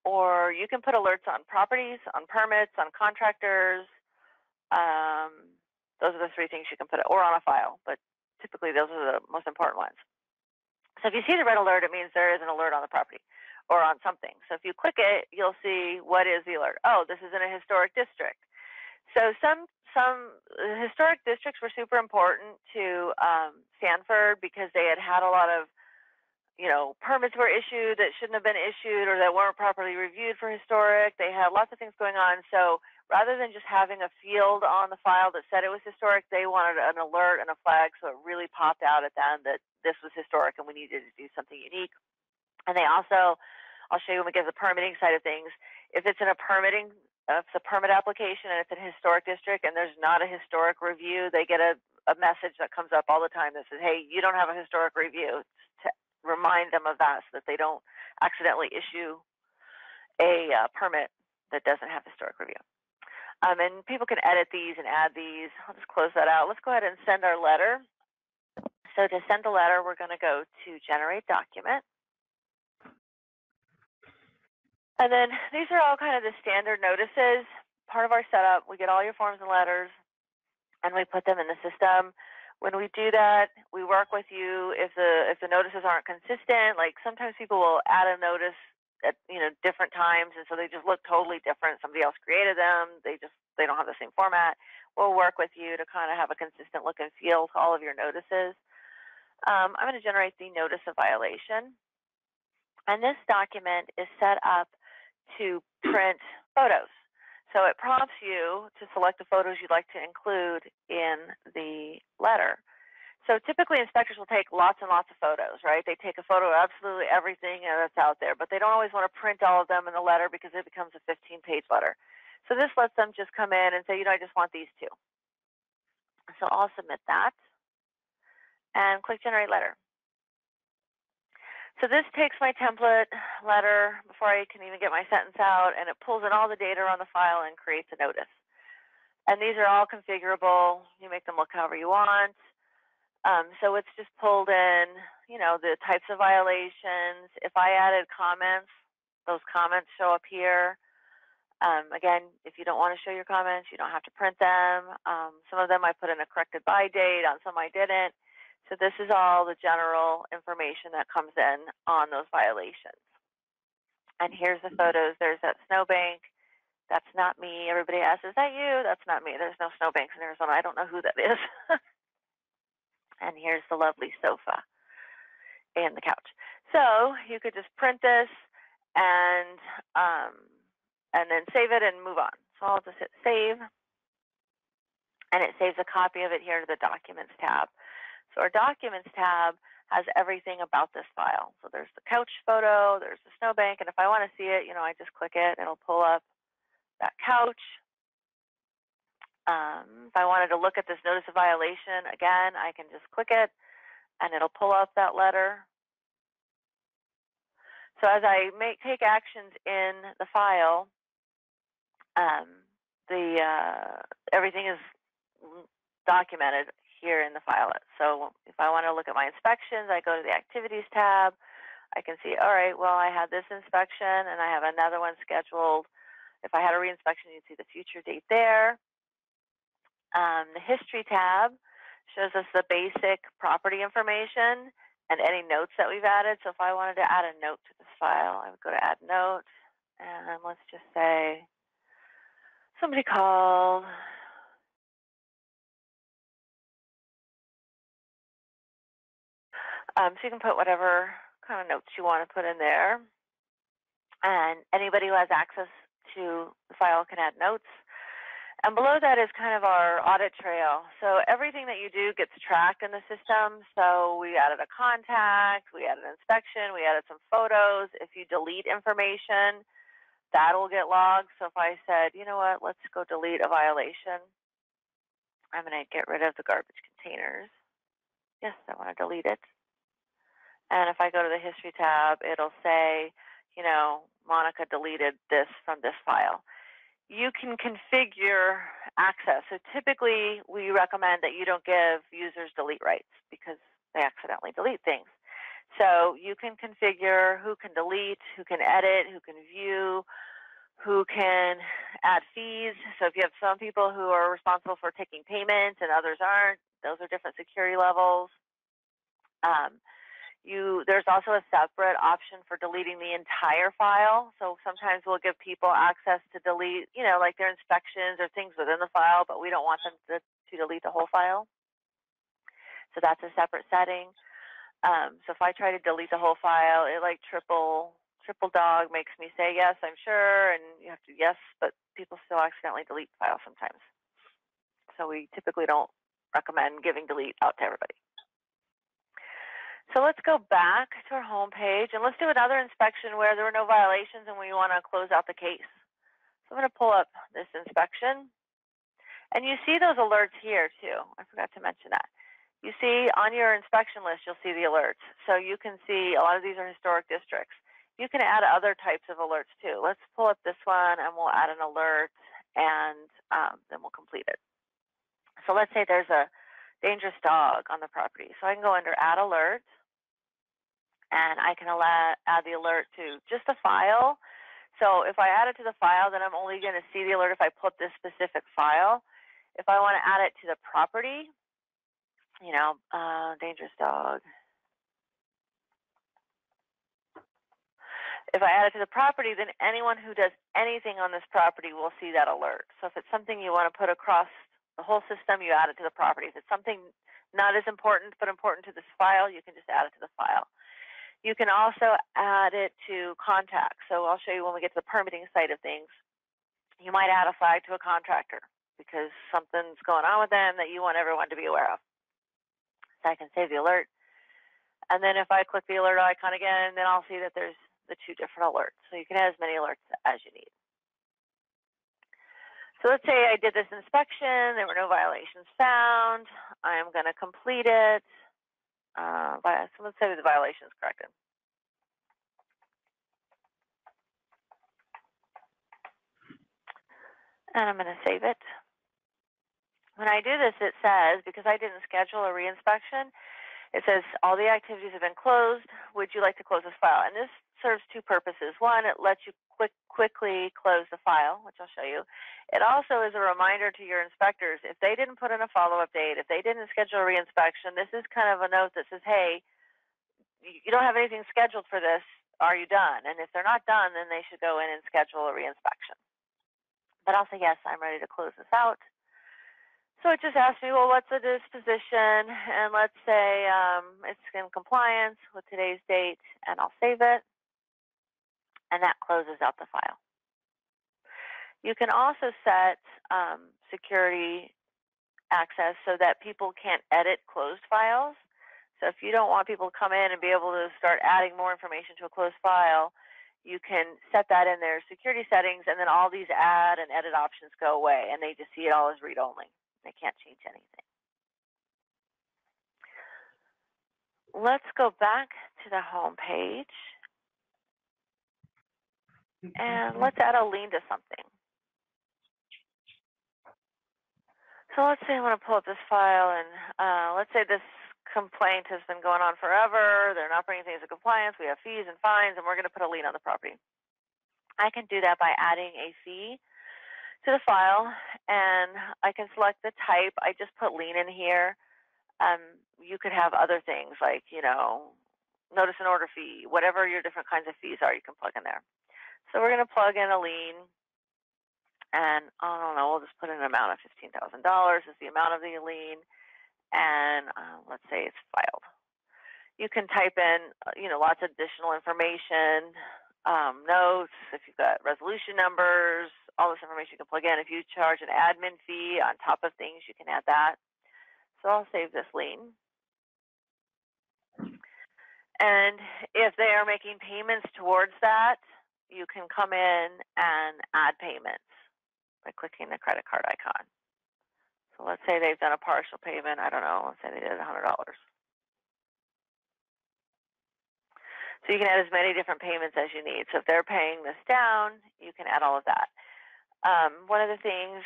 A: Or you can put alerts on properties, on permits, on contractors. Those are the three things you can put, or on a file, but typically those are the most important ones. So if you see the red alert, it means there is an alert on the property or on something. So if you click it, you'll see what is the alert. Oh, this is in a historic district. So some historic districts were super important to Sanford because they had a lot of, you know, permits were issued that shouldn't have been issued or that weren't properly reviewed for historic. They had lots of things going on. So rather than just having a field on the file that said it was historic, they wanted an alert and a flag so it really popped out at them that this was historic and we needed to do something unique. And they also, I'll show you when we get to the permitting side of things, if it's in a permitting, if it's a permit application and it's in a historic district and there's not a historic review, they get a message that comes up all the time that says, hey, you don't have a historic review, to remind them of that so that they don't accidentally issue a permit that doesn't have historic review. And people can edit these and add these. I'll just close that out. Let's go ahead and send our letter. So to send the letter, we're going to go to Generate Document. And then these are all kind of the standard notices. Part of our setup, we get all your forms and letters, and we put them in the system. When we do that, we work with you if the notices aren't consistent. Like sometimes people will add a notice at different times, and so they just look totally different. Somebody else created them. They don't have the same format. We'll work with you to kind of have a consistent look and feel to all of your notices. I'm going to generate the notice of violation, and this document is set up to print photos. So it prompts you to select the photos you'd like to include in the letter. So typically inspectors will take lots and lots of photos, right? They take a photo of absolutely everything that's out there, but they don't always want to print all of them in the letter because it becomes a 15-page letter. So this lets them just come in and say, I just want these two. So I'll submit that and click Generate Letter. So this takes my template letter before I can even get my sentence out, and it pulls in all the data on the file and creates a notice. And these are all configurable. You make them look however you want. So it's just pulled in, the types of violations. If I added comments, those comments show up here. Again, if you don't want to show your comments, you don't have to print them. Some of them I put in a corrected by date, on some I didn't. So this is all the general information that comes in on those violations. And here's the photos. There's that snowbank. That's not me. Everybody asks, is that you? That's not me. There's no snowbanks in Arizona. I don't know who that is. And here's the lovely sofa and the couch. So you could just print this and then save it and move on. So I'll just hit save. And it saves a copy of it here to the Documents tab. So our Documents tab has everything about this file. So there's the couch photo, there's the snowbank, and if I want to see it, I just click it, and it'll pull up that couch. If I wanted to look at this notice of violation, again, I can just click it, and it'll pull up that letter. So as I take actions in the file, everything is documented here in the file. So if I want to look at my inspections, I go to the Activities tab. I can see, all right, well, I had this inspection and I have another one scheduled. If I had a reinspection, you'd see the future date there. The History tab shows us the basic property information and any notes that we've added. So if I wanted to add a note to this file, I would go to Add Note, and let's just say somebody called So you can put whatever kind of notes you want to put in there. And anybody who has access to the file can add notes. And below that is kind of our audit trail. So everything that you do gets tracked in the system. So we added a contact, we added an inspection, we added some photos. If you delete information, that will get logged. So if I said, you know what, let's go delete a violation. I'm going to get rid of the garbage containers. Yes, I want to delete it. And if I go to the history tab, it'll say, you know, Monica deleted this from this file. You can configure access. So typically we recommend that you don't give users delete rights because they accidentally delete things. So you can configure who can delete, who can edit, who can view, who can add fees. So if you have some people who are responsible for taking payments and others aren't, those are different security levels. There's also a separate option for deleting the entire file. So sometimes we'll give people access to delete, you know, like their inspections or things within the file, but we don't want them to delete the whole file. So that's a separate setting. So if I try to delete the whole file, it like triple dog makes me say yes, I'm sure, and you have to yes, but people still accidentally delete the file sometimes. So we typically don't recommend giving delete out to everybody. So let's go back to our home page and let's do another inspection where there were no violations and we want to close out the case. So I'm going to pull up this inspection. And you see those alerts here too. I forgot to mention that. You see on your inspection list, you'll see the alerts. So you can see a lot of these are historic districts. You can add other types of alerts too. Let's pull up this one and we'll add an alert and then we'll complete it. So let's say there's a dangerous dog on the property. So I can go under add alert. And I can add the alert to just a file. So if I add it to the file, then I'm only going to see the alert if I put this specific file. If I want to add it to the property, you know, dangerous dog. If I add it to the property, then anyone who does anything on this property will see that alert. So if it's something you want to put across the whole system, you add it to the property. If it's something not as important but important to this file, you can just add it to the file. You can also add it to contacts. So I'll show you when we get to the permitting side of things. You might add a flag to a contractor because something's going on with them that you want everyone to be aware of. So I can save the alert. And then if I click the alert icon again, then I'll see that there's the two different alerts. So you can add as many alerts as you need. So let's say I did this inspection. There were no violations found. I'm going to complete it. So let's say the violation is corrected. And I'm going to save it. When I do this, it says, because I didn't schedule a reinspection, it says all the activities have been closed. Would you like to close this file? And this serves two purposes. One, it lets you quickly close the file, which I'll show you. It also is a reminder to your inspectors, if they didn't put in a follow-up date, if they didn't schedule a reinspection, this is kind of a note that says, hey, you don't have anything scheduled for this. Are you done? And if they're not done, then they should go in and schedule a reinspection. But I'll say, yes, I'm ready to close this out. So it just asks me, well, what's the disposition? And let's say it's in compliance with today's date, and I'll save it. And that closes out the file. You can also set security access so that people can't edit closed files. So if you don't want people to come in and be able to start adding more information to a closed file, you can set that in their security settings, and then all these add and edit options go away, and they just see it all as read-only. They can't change anything. Let's go back to the home page, and let's add a lien to something. So let's say I want to pull up this file, and let's say this complaint has been going on forever. They're not bringing things to compliance. We have fees and fines, and we're going to put a lien on the property. I can do that by adding a fee to the file, and I can select the type. I just put lien in here. You could have other things like, you know, notice and order fee, whatever your different kinds of fees are, you can plug in there. So we're going to plug in a lien, and I don't know, we'll just put in an amount of $15,000 is the amount of the lien, and let's say it's filed. You can type in, lots of additional information, notes, if you've got resolution numbers, all this information you can plug in. If you charge an admin fee on top of things, you can add that. So I'll save this lien. And if they are making payments towards that, you can come in and add payments by clicking the credit card icon. So let's say they've done a partial payment. I don't know. Let's say they did $100. So you can add as many different payments as you need. So if they're paying this down, you can add all of that. One of the things,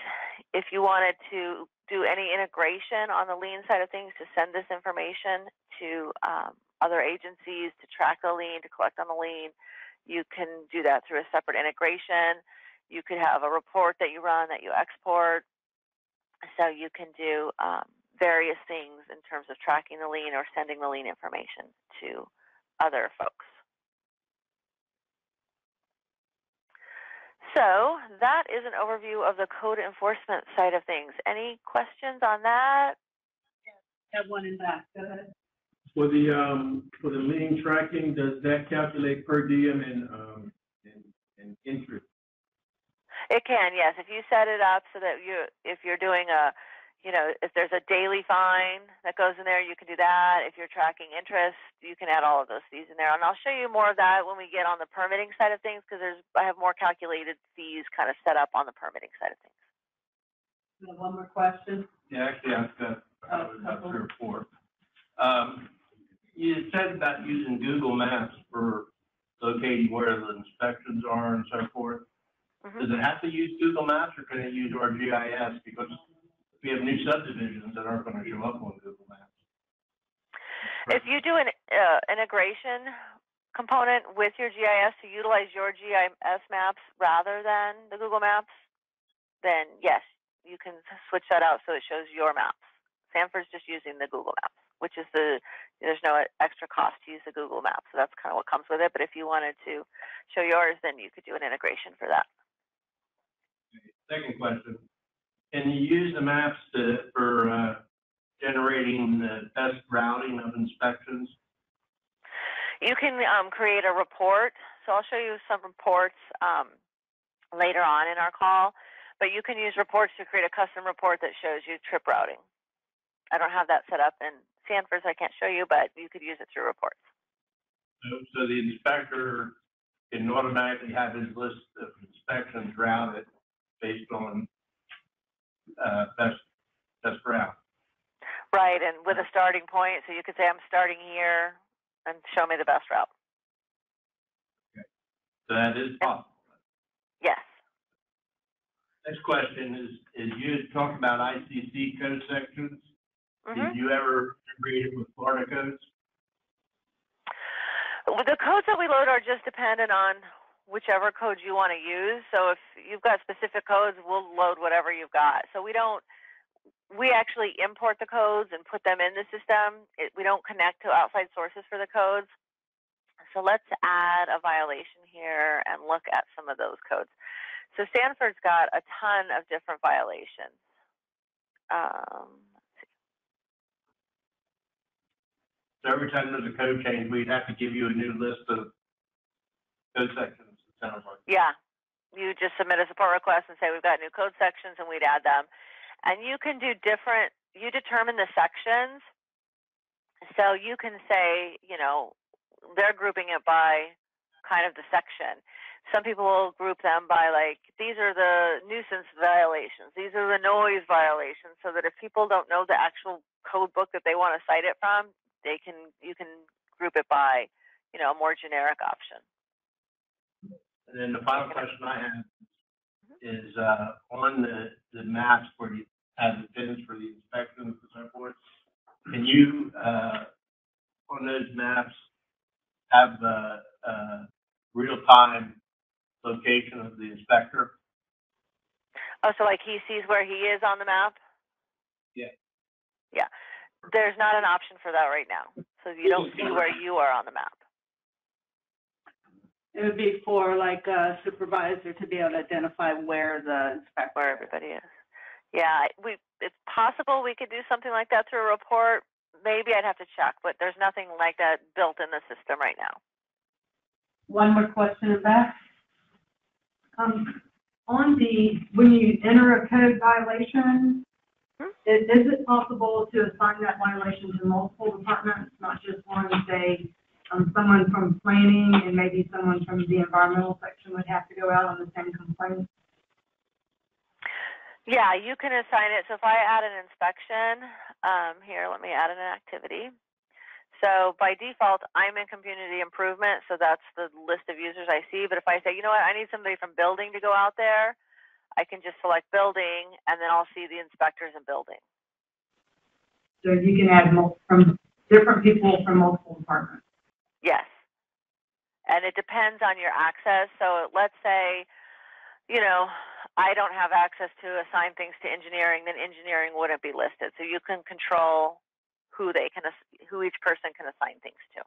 A: if you wanted to do any integration on the lien side of things to send this information to other agencies to track the lien, to collect on the lien, you can do that through a separate integration. You could have a report that you run that you export. So you can do various things in terms of tracking the lien or sending the lien information to other folks. So that is an overview of the code enforcement side of things. Any questions on that?
B: I have one in back. Go ahead.
D: For the lien tracking, does that calculate per diem and interest?
A: It can, yes. If you set it up so that if you're doing if there's a daily fine that goes in there, you can do that. If you're tracking interest, you can add all of those fees in there. And I'll show you more of that when we get on the permitting side of things, because I have more calculated fees kind of set up on the permitting side of things.
B: One more question.
E: Yeah, actually, I've got about 3 or 4. You said about using Google Maps for locating where the inspections are and so forth. Mm-hmm. Does it have to use Google Maps, or can it use our GIS? Because we have new subdivisions that aren't going to show up on Google Maps.
A: If you do an integration component with your GIS to utilize your GIS maps rather than the Google Maps, then yes, you can switch that out so it shows your maps. Sanford's just using the Google Maps, which is there's no extra cost to use the Google Maps. So that's kind of what comes with it. But if you wanted to show yours, then you could do an integration for that.
E: Second question. Can you use the maps for generating the best routing of inspections?
A: You can create a report. So I'll show you some reports later on in our call. But you can use reports to create a custom report that shows you trip routing. I don't have that set up in Sanford's. I can't show you, but you could use it through reports.
E: So the inspector can automatically have his list of inspections routed based on best route.
A: Right, and with a starting point, so you could say, I'm starting here, and show me the best route.
E: Okay. So that is possible.
A: Yes.
E: Next question is you talked about ICC code sections.
A: Mm-hmm.
E: Did you ever integrate it with Florida codes?
A: Well, the codes that we load are just dependent on whichever codes you want to use. So if you've got specific codes, we'll load whatever you've got. So we actually import the codes and put them in the system. We don't connect to outside sources for the codes. So let's add a violation here and look at some of those codes. So Sanford's got a ton of different violations.
E: So every time there's a code change, we'd have to give you a new list of code sections, it sounds like.
A: Yeah. You just submit a support request and say, we've got new code sections, and we'd add them. And you can do you determine the sections. So you can say, they're grouping it by kind of the section. Some people will group them by these are the nuisance violations, these are the noise violations, so that if people don't know the actual code book that they want to cite it from, you can group it by, a more generic option.
E: And then the final question I have is on the maps where you have the pins for the inspections and so forth, can you, on those maps, have real-time location of the inspector?
A: Oh, so he sees where he is on the map?
E: Yeah.
A: Yeah. There's not an option for that right now. So you don't see where you are on the map.
B: It would be for a supervisor to be able to identify where the inspector,
A: where everybody is. Yeah, it's possible we could do something like that through a report. maybe I'd have to check, but there's nothing like that built in the system right now.
B: One more question back. When you enter a code violation, is it possible to assign that violation to multiple departments, not just one, say, someone from planning and maybe someone from the environmental section would have to go out on the same complaint?
A: Yeah, you can assign it. So if I add an inspection, here, let me add an activity. So by default, I'm in community improvement, so that's the list of users I see. But if I say, you know what, I need somebody from building to go out there, I can just select building, and then I'll see the inspectors in building.
B: So you can add from different people from multiple departments?
A: Yes. And it depends on your access. So let's say, you know, I don't have access to assign things to engineering, then engineering wouldn't be listed. So you can control who each person can assign things to.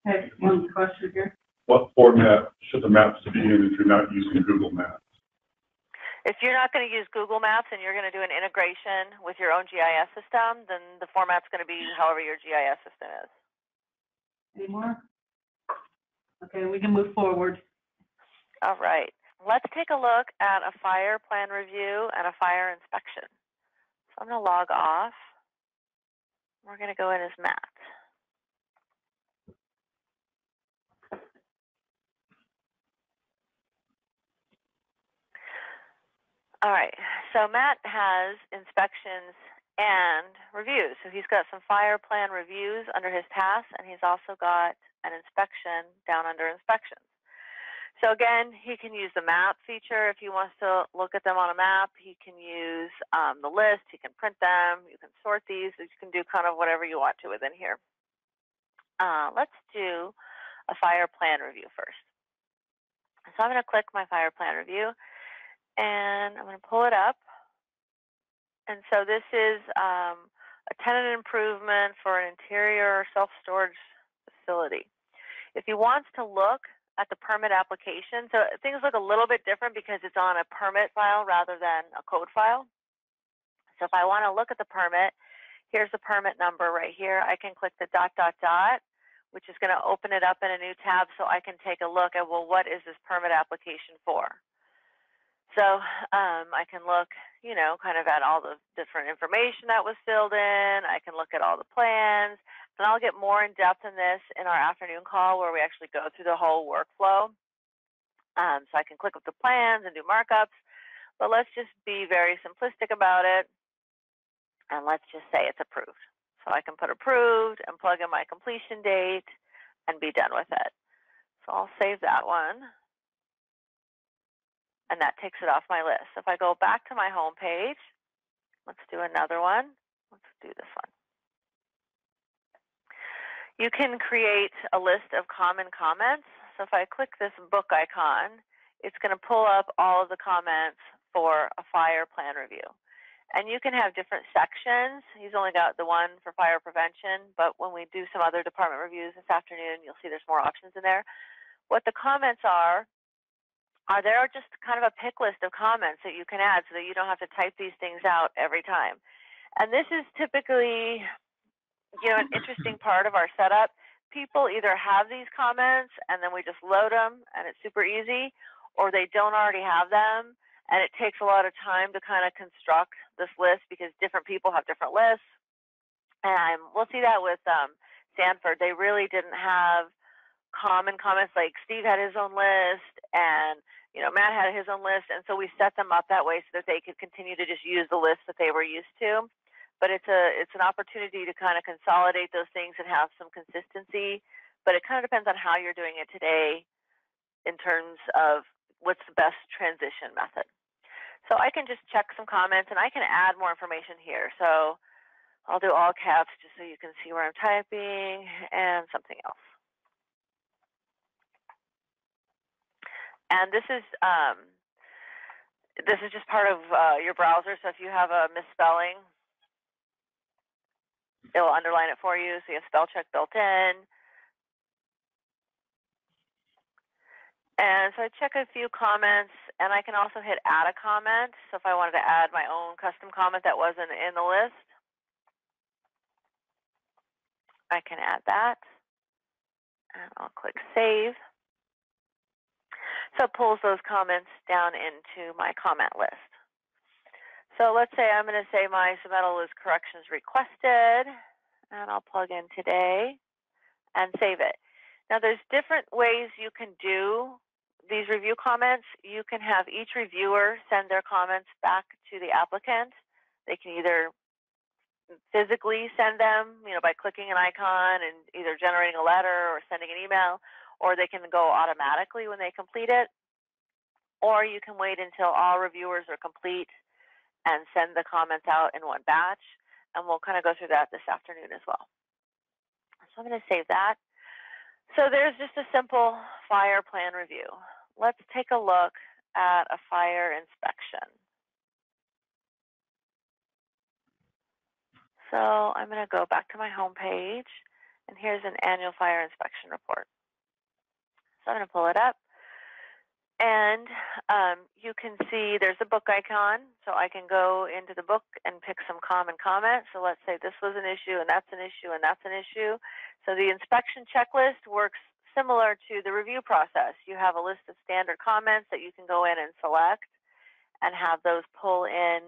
B: Okay, one question here.
F: What format should the maps be in if you're not using Google Maps?
A: If you're not going to use Google Maps and you're going to do an integration with your own GIS system, then the format's going to be however your GIS system is.
B: Any more? Okay, we can move forward.
A: All right. Let's take a look at a fire plan review and a fire inspection. So I'm going to log off. We're going to go in as Matt. All right, so Matt has inspections and reviews. So he's got some fire plan reviews under his tasks, and he's also got an inspection down under inspections. So again, he can use the map feature if he wants to look at them on a map. He can use the list. He can print them. You can sort these. You can do kind of whatever you want to within here. Let's do a fire plan review first. So I'm going to click my fire plan review, and I'm going to pull it up. And so this is a tenant improvement for an interior self-storage facility. If he wants to look at the permit application, so things look a little bit different because it's on a permit file rather than a code file. So if I want to look at the permit, here's the permit number right here. I can click the ... which is going to open it up in a new tab so I can take a look at, well, what is this permit application for? So I can look, you know, kind of at all the different information that was filled in. I can look at all the plans. And I'll get more in depth in this in our afternoon call where we actually go through the whole workflow. So I can click with the plans and do markups. But let's just be very simplistic about it. And let's just say it's approved. So I can put approved and plug in my completion date and be done with it. So I'll save that one. And that takes it off my list. So if I go back to my home page, let's do another one. Let's do this one. You can create a list of common comments. So if I click this book icon, it's going to pull up all of the comments for a fire plan review. And you can have different sections. He's only got the one for fire prevention, but when we do some other department reviews this afternoon, you'll see there's more options in there. What the comments are there just kind of a pick list of comments that you can add so that you don't have to type these things out every time. And this is typically, you know, an interesting part of our setup. People either have these comments and then we just load them and it's super easy, or they don't already have them. And it takes a lot of time to kind of construct this list because different people have different lists. And we'll see that with Sanford. They really didn't have common comments. Like Steve had his own list and, you know, Matt had his own list. And so we set them up that way so that they could continue to just use the list that they were used to. But it's an opportunity to kind of consolidate those things and have some consistency. But it kind of depends on how you're doing it today in terms of what's the best transition method. So I can just check some comments and I can add more information here. So I'll do all caps just so you can see where I'm typing and something else. And this is just part of your browser. So if you have a misspelling, it will underline it for you. So you have spell check built in. And so I check a few comments, and I can also hit add a comment. So if I wanted to add my own custom comment that wasn't in the list, I can add that, and I'll click Save. So it pulls those comments down into my comment list. So let's say I'm going to say my submittal is corrections requested, and I'll plug in today and save it. Now there's different ways you can do these review comments. You can have each reviewer send their comments back to the applicant. They can either physically send them, by clicking an icon and either generating a letter or sending an email, or they can go automatically when they complete it. Or you can wait until all reviewers are complete and send the comments out in one batch. And we'll kind of go through that this afternoon as well. So I'm going to save that. So there's just a simple fire plan review. Let's take a look at a fire inspection. So I'm going to go back to my home page, and here's an annual fire inspection report. So I'm going to pull it up, and you can see there's a book icon, so I can go into the book and pick some common comments. So let's say this was an issue, and that's an issue, and that's an issue. So the inspection checklist works similar to the review process. You have a list of standard comments that you can go in and select and have those pull in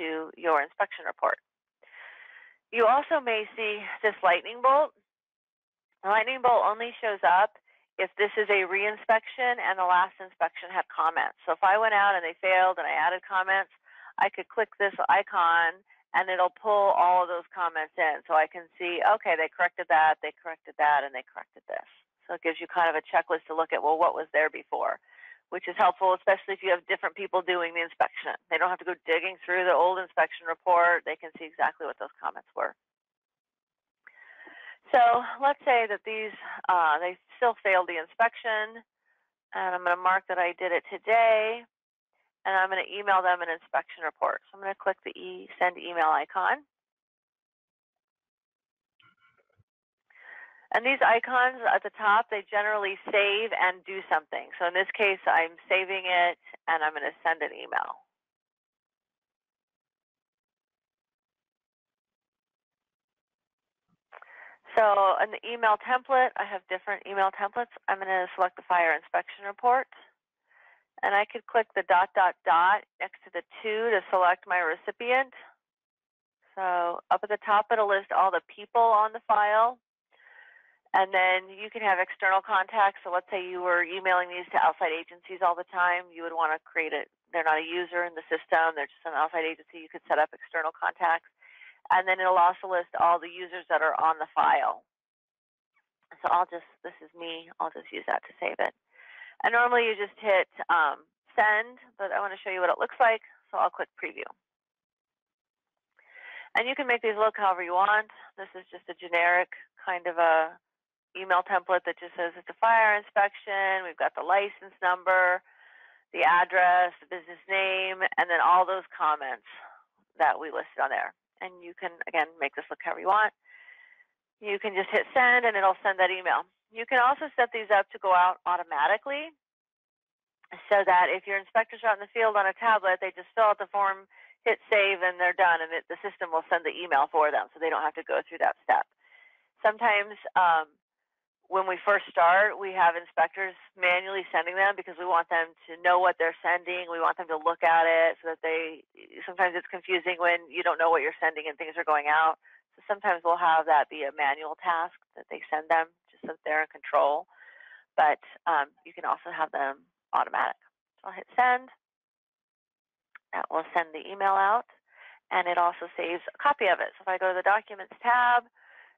A: to your inspection report. You also may see this lightning bolt. The lightning bolt only shows up if this is a reinspection and the last inspection had comments. So if I went out and they failed and I added comments, I could click this icon and it'll pull all of those comments in. So I can see, okay, they corrected that, and they corrected this. So it gives you kind of a checklist to look at, well, what was there before, which is helpful, especially if you have different people doing the inspection. They don't have to go digging through the old inspection report. They can see exactly what those comments were. So let's say that these, they still failed the inspection, and I'm going to mark that I did it today, and I'm going to email them an inspection report. So I'm going to click the send email icon. And these icons at the top, they generally save and do something. So in this case, I'm saving it, and I'm going to send an email. So in the email template, I have different email templates. I'm going to select the fire inspection report. And I could click the ... next to the 2 to select my recipient. So up at the top, it'll list all the people on the file. And then you can have external contacts. So let's say you were emailing these to outside agencies all the time. You would want to create it. They're not a user in the system. They're just an outside agency. You could set up external contacts. And then it'll also list all the users that are on the file. So this is me. I'll just use that to save it. And normally you just hit send, but I want to show you what it looks like. So I'll click preview. And you can make these look however you want. This is just a generic kind of a email template that just says it's a fire inspection. We've got the license number, the address, the business name, and then all those comments that we listed on there. And you can, again, make this look however you want. You can just hit send, and it'll send that email. You can also set these up to go out automatically so that if your inspectors are out in the field on a tablet, they just fill out the form, hit save, and they're done, and the system will send the email for them, so they don't have to go through that step. Sometimes when we first start, we have inspectors manually sending them because we want them to know what they're sending. We want them to look at it so that sometimes it's confusing when you don't know what you're sending and things are going out. So sometimes we'll have that be a manual task that they send them just so that they're in control. But you can also have them automatic. So I'll hit send. That will send the email out, and it also saves a copy of it. So if I go to the Documents tab,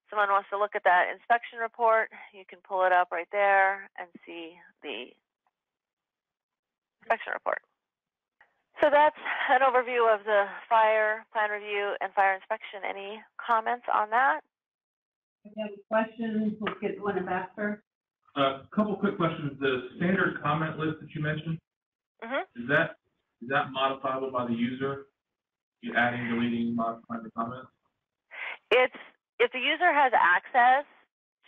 A: someone wants to look at that inspection report, you can pull it up right there and see the inspection report. So that's an overview of the fire plan review and fire inspection. Any comments on that?
B: If you have questions, we'll get one faster.
F: A couple quick questions. The standard comment list that you mentioned, is that modifiable by the user? You adding, deleting, modifying the comments?
A: If the user has access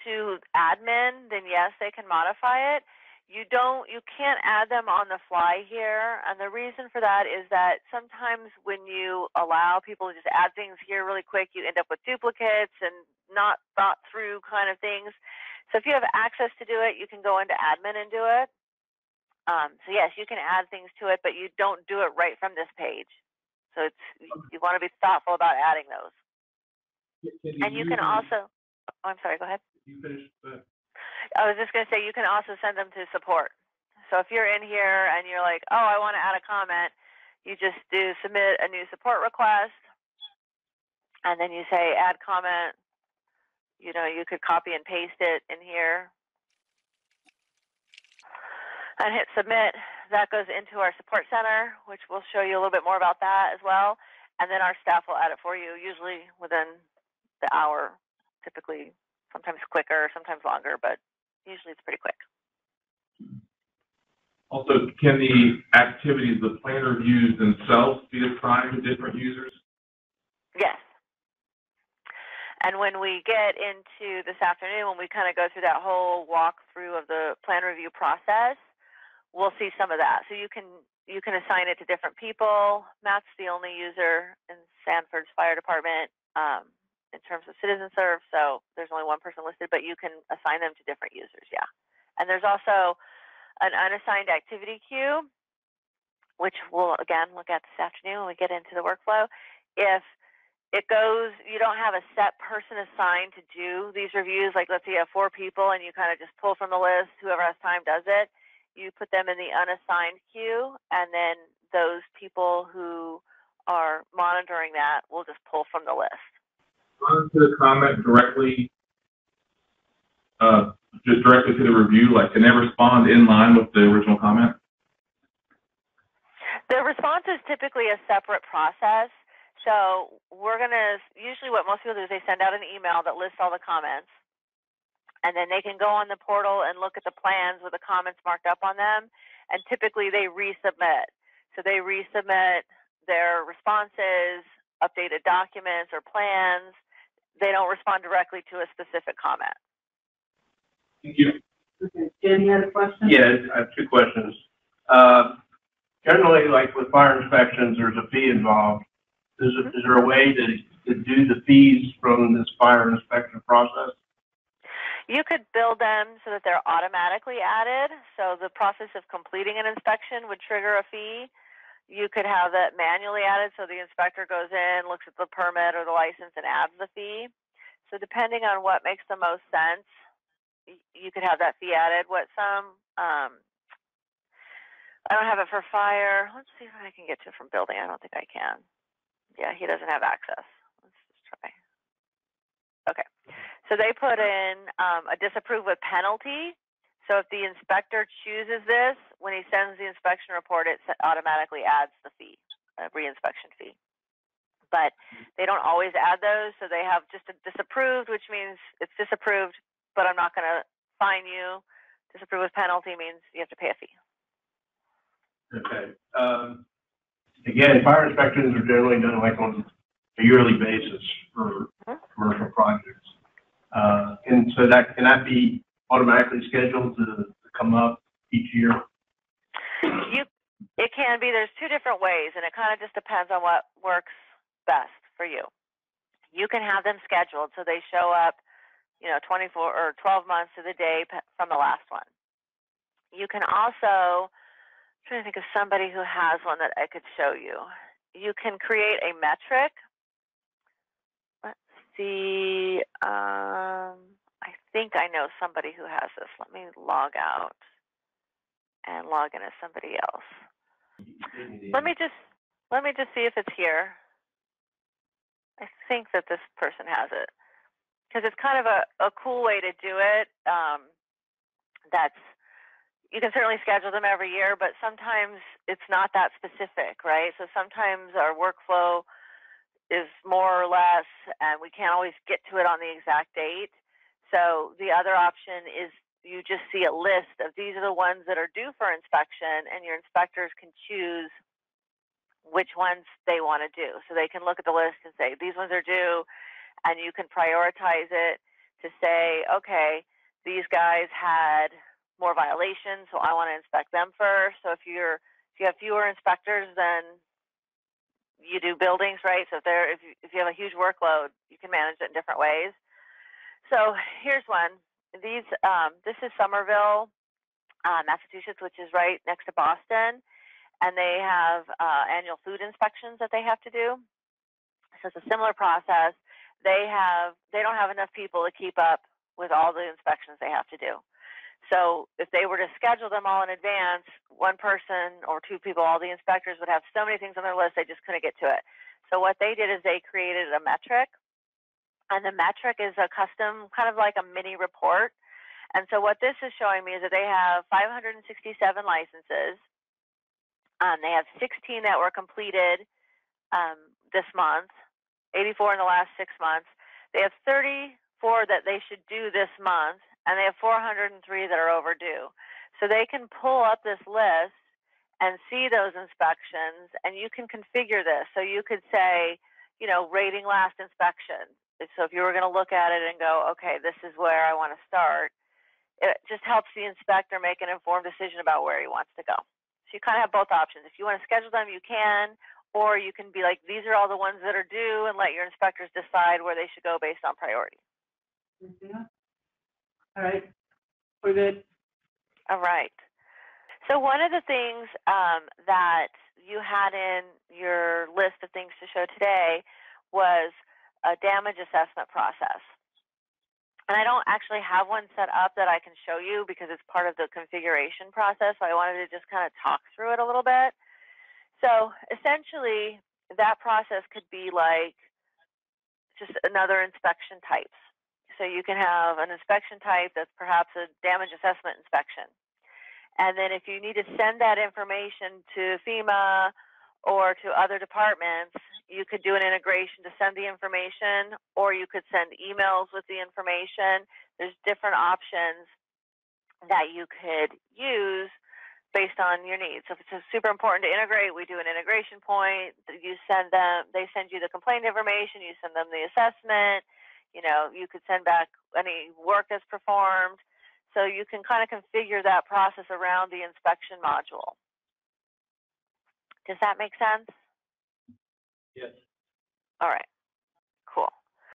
A: to admin, then yes, they can modify it. you can't add them on the fly here, and the reason for that is that sometimes when you allow people to just add things here really quick, you end up with duplicates and not thought through kind of things. So if you have access to do it, you can go into admin and do it. So yes, you can add things to it, but you don't do it right from this page. So you want to be thoughtful about adding those. And you can also, oh, I'm sorry, go ahead.
F: You finished that?
A: I was just going to say, you can also send them to support. So if you're in here and you're like, oh, I want to add a comment, you just do submit a new support request, and then you say add comment. You know, you could copy and paste it in here and hit submit. That goes into our support center, which we'll show you a little bit more about that as well. And then our staff will add it for you, usually within the hour, typically, sometimes quicker, sometimes longer, but usually it's pretty quick.
F: Also, can the activities, the plan reviews themselves be assigned to different users?
A: Yes. And when we get into this afternoon, when we kind of go through that whole walkthrough of the plan review process, we'll see some of that. So you can assign it to different people. Matt's the only user in Sanford's fire department in terms of CitizenServe, so there's only one person listed, but you can assign them to different users, yeah. And there's also an unassigned activity queue, which we'll, again, look at this afternoon when we get into the workflow. If it goes, you don't have a set person assigned to do these reviews, like let's say you have 4 people and you kind of just pull from the list, whoever has time does it, you put them in the unassigned queue, and then those people who are monitoring that will just pull from the list.
F: To the comment directly, just directly to the review, like can they respond in line with the original comment?
A: The response is typically a separate process. So we're going to, usually what most people do is they send out an email that lists all the comments, and then they can go on the portal and look at the plans with the comments marked up on them, and typically they resubmit. So they resubmit their responses, updated documents or plans. They don't respond directly to a specific comment.
F: Thank you.
B: Okay, any other questions?
E: Yeah, I have 2 questions. Generally, like with fire inspections, there's a fee involved. Is there a way to do the fees from this fire inspection process?
A: You could build them so that they're automatically added. So the process of completing an inspection would trigger a fee. You could have that manually added, so the inspector goes in, looks at the permit or the license, and adds the fee. So depending on what makes the most sense, you could have that fee added. I don't have it for fire. Let's see if I can get to it from building. I don't think I can. Yeah, he doesn't have access. Let's just try. Okay. So they put in a disapprove with penalty. So if the inspector chooses this, when he sends the inspection report, it automatically adds the fee, a re-inspection fee. But they don't always add those, so they have just a disapproved, which means it's disapproved, but I'm not going to fine you. Disapprove with penalty means you have to pay a fee.
E: Okay. Again, fire inspections are generally done like on a yearly basis for commercial projects. And so can that be automatically scheduled to come up each year?
A: It can be. There's 2 different ways, and it kind of just depends on what works best for you. You can have them scheduled so they show up, 24 or 12 months to the day from the last one. You can also, I'm trying to think of somebody who has one that I could show you. You can create a metric. Let's see. I think I know somebody who has this. Let me log out and log in as somebody else. Let me just see if it's here. I think that this person has it, because it's kind of a cool way to do it. You can certainly schedule them every year, but sometimes it's not that specific, right? So sometimes our workflow is more or less, and we can't always get to it on the exact date. So the other option is you just see a list of these are the ones that are due for inspection, and your inspectors can choose which ones they want to do. So they can look at the list and say, these ones are due, and you can prioritize it to say, okay, these guys had more violations, so I want to inspect them first. So if you have fewer inspectors, then you do buildings, right? So if you have a huge workload, you can manage it in different ways. So here's one. This is Somerville, Massachusetts, which is right next to Boston, and they have annual food inspections that they have to do. So it's a similar process. They don't have enough people to keep up with all the inspections they have to do. So if they were to schedule them all in advance, one person or two people, all the inspectors would have so many things on their list, they just couldn't get to it. So what they did is they created a metric, and the metric is a custom, kind of like a mini report. And so what this is showing me is that they have 567 licenses. They have 16 that were completed this month, 84 in the last 6 months. They have 34 that they should do this month, and they have 403 that are overdue. So they can pull up this list and see those inspections, and you can configure this. So you could say, you know, rating last inspection. So if you were going to look at it and go, okay, this is where I want to start, it just helps the inspector make an informed decision about where he wants to go. So you kind of have both options. If you want to schedule them, you can, or you can be like, these are all the ones that are due, and let your inspectors decide where they should go based on priority.
B: All right, we're good.
A: All right. So one of the things that you had in your list of things to show today was a damage assessment process. And I don't actually have one set up that I can show you because it's part of the configuration process, so I wanted to just kind of talk through it a little bit. So essentially, that process could be like just another inspection types. So you can have an inspection type that's perhaps a damage assessment inspection. And then if you need to send that information to FEMA or to other departments, you could do an integration to send the information, or you could send emails with the information. There's different options that you could use based on your needs. So if it's super important to integrate, we do an integration point. You send them, they send you the complaint information, you send them the assessment. You know, you could send back any work that's performed. So you can kind of configure that process around the inspection module. Does that make sense?
E: Yes.
A: All right.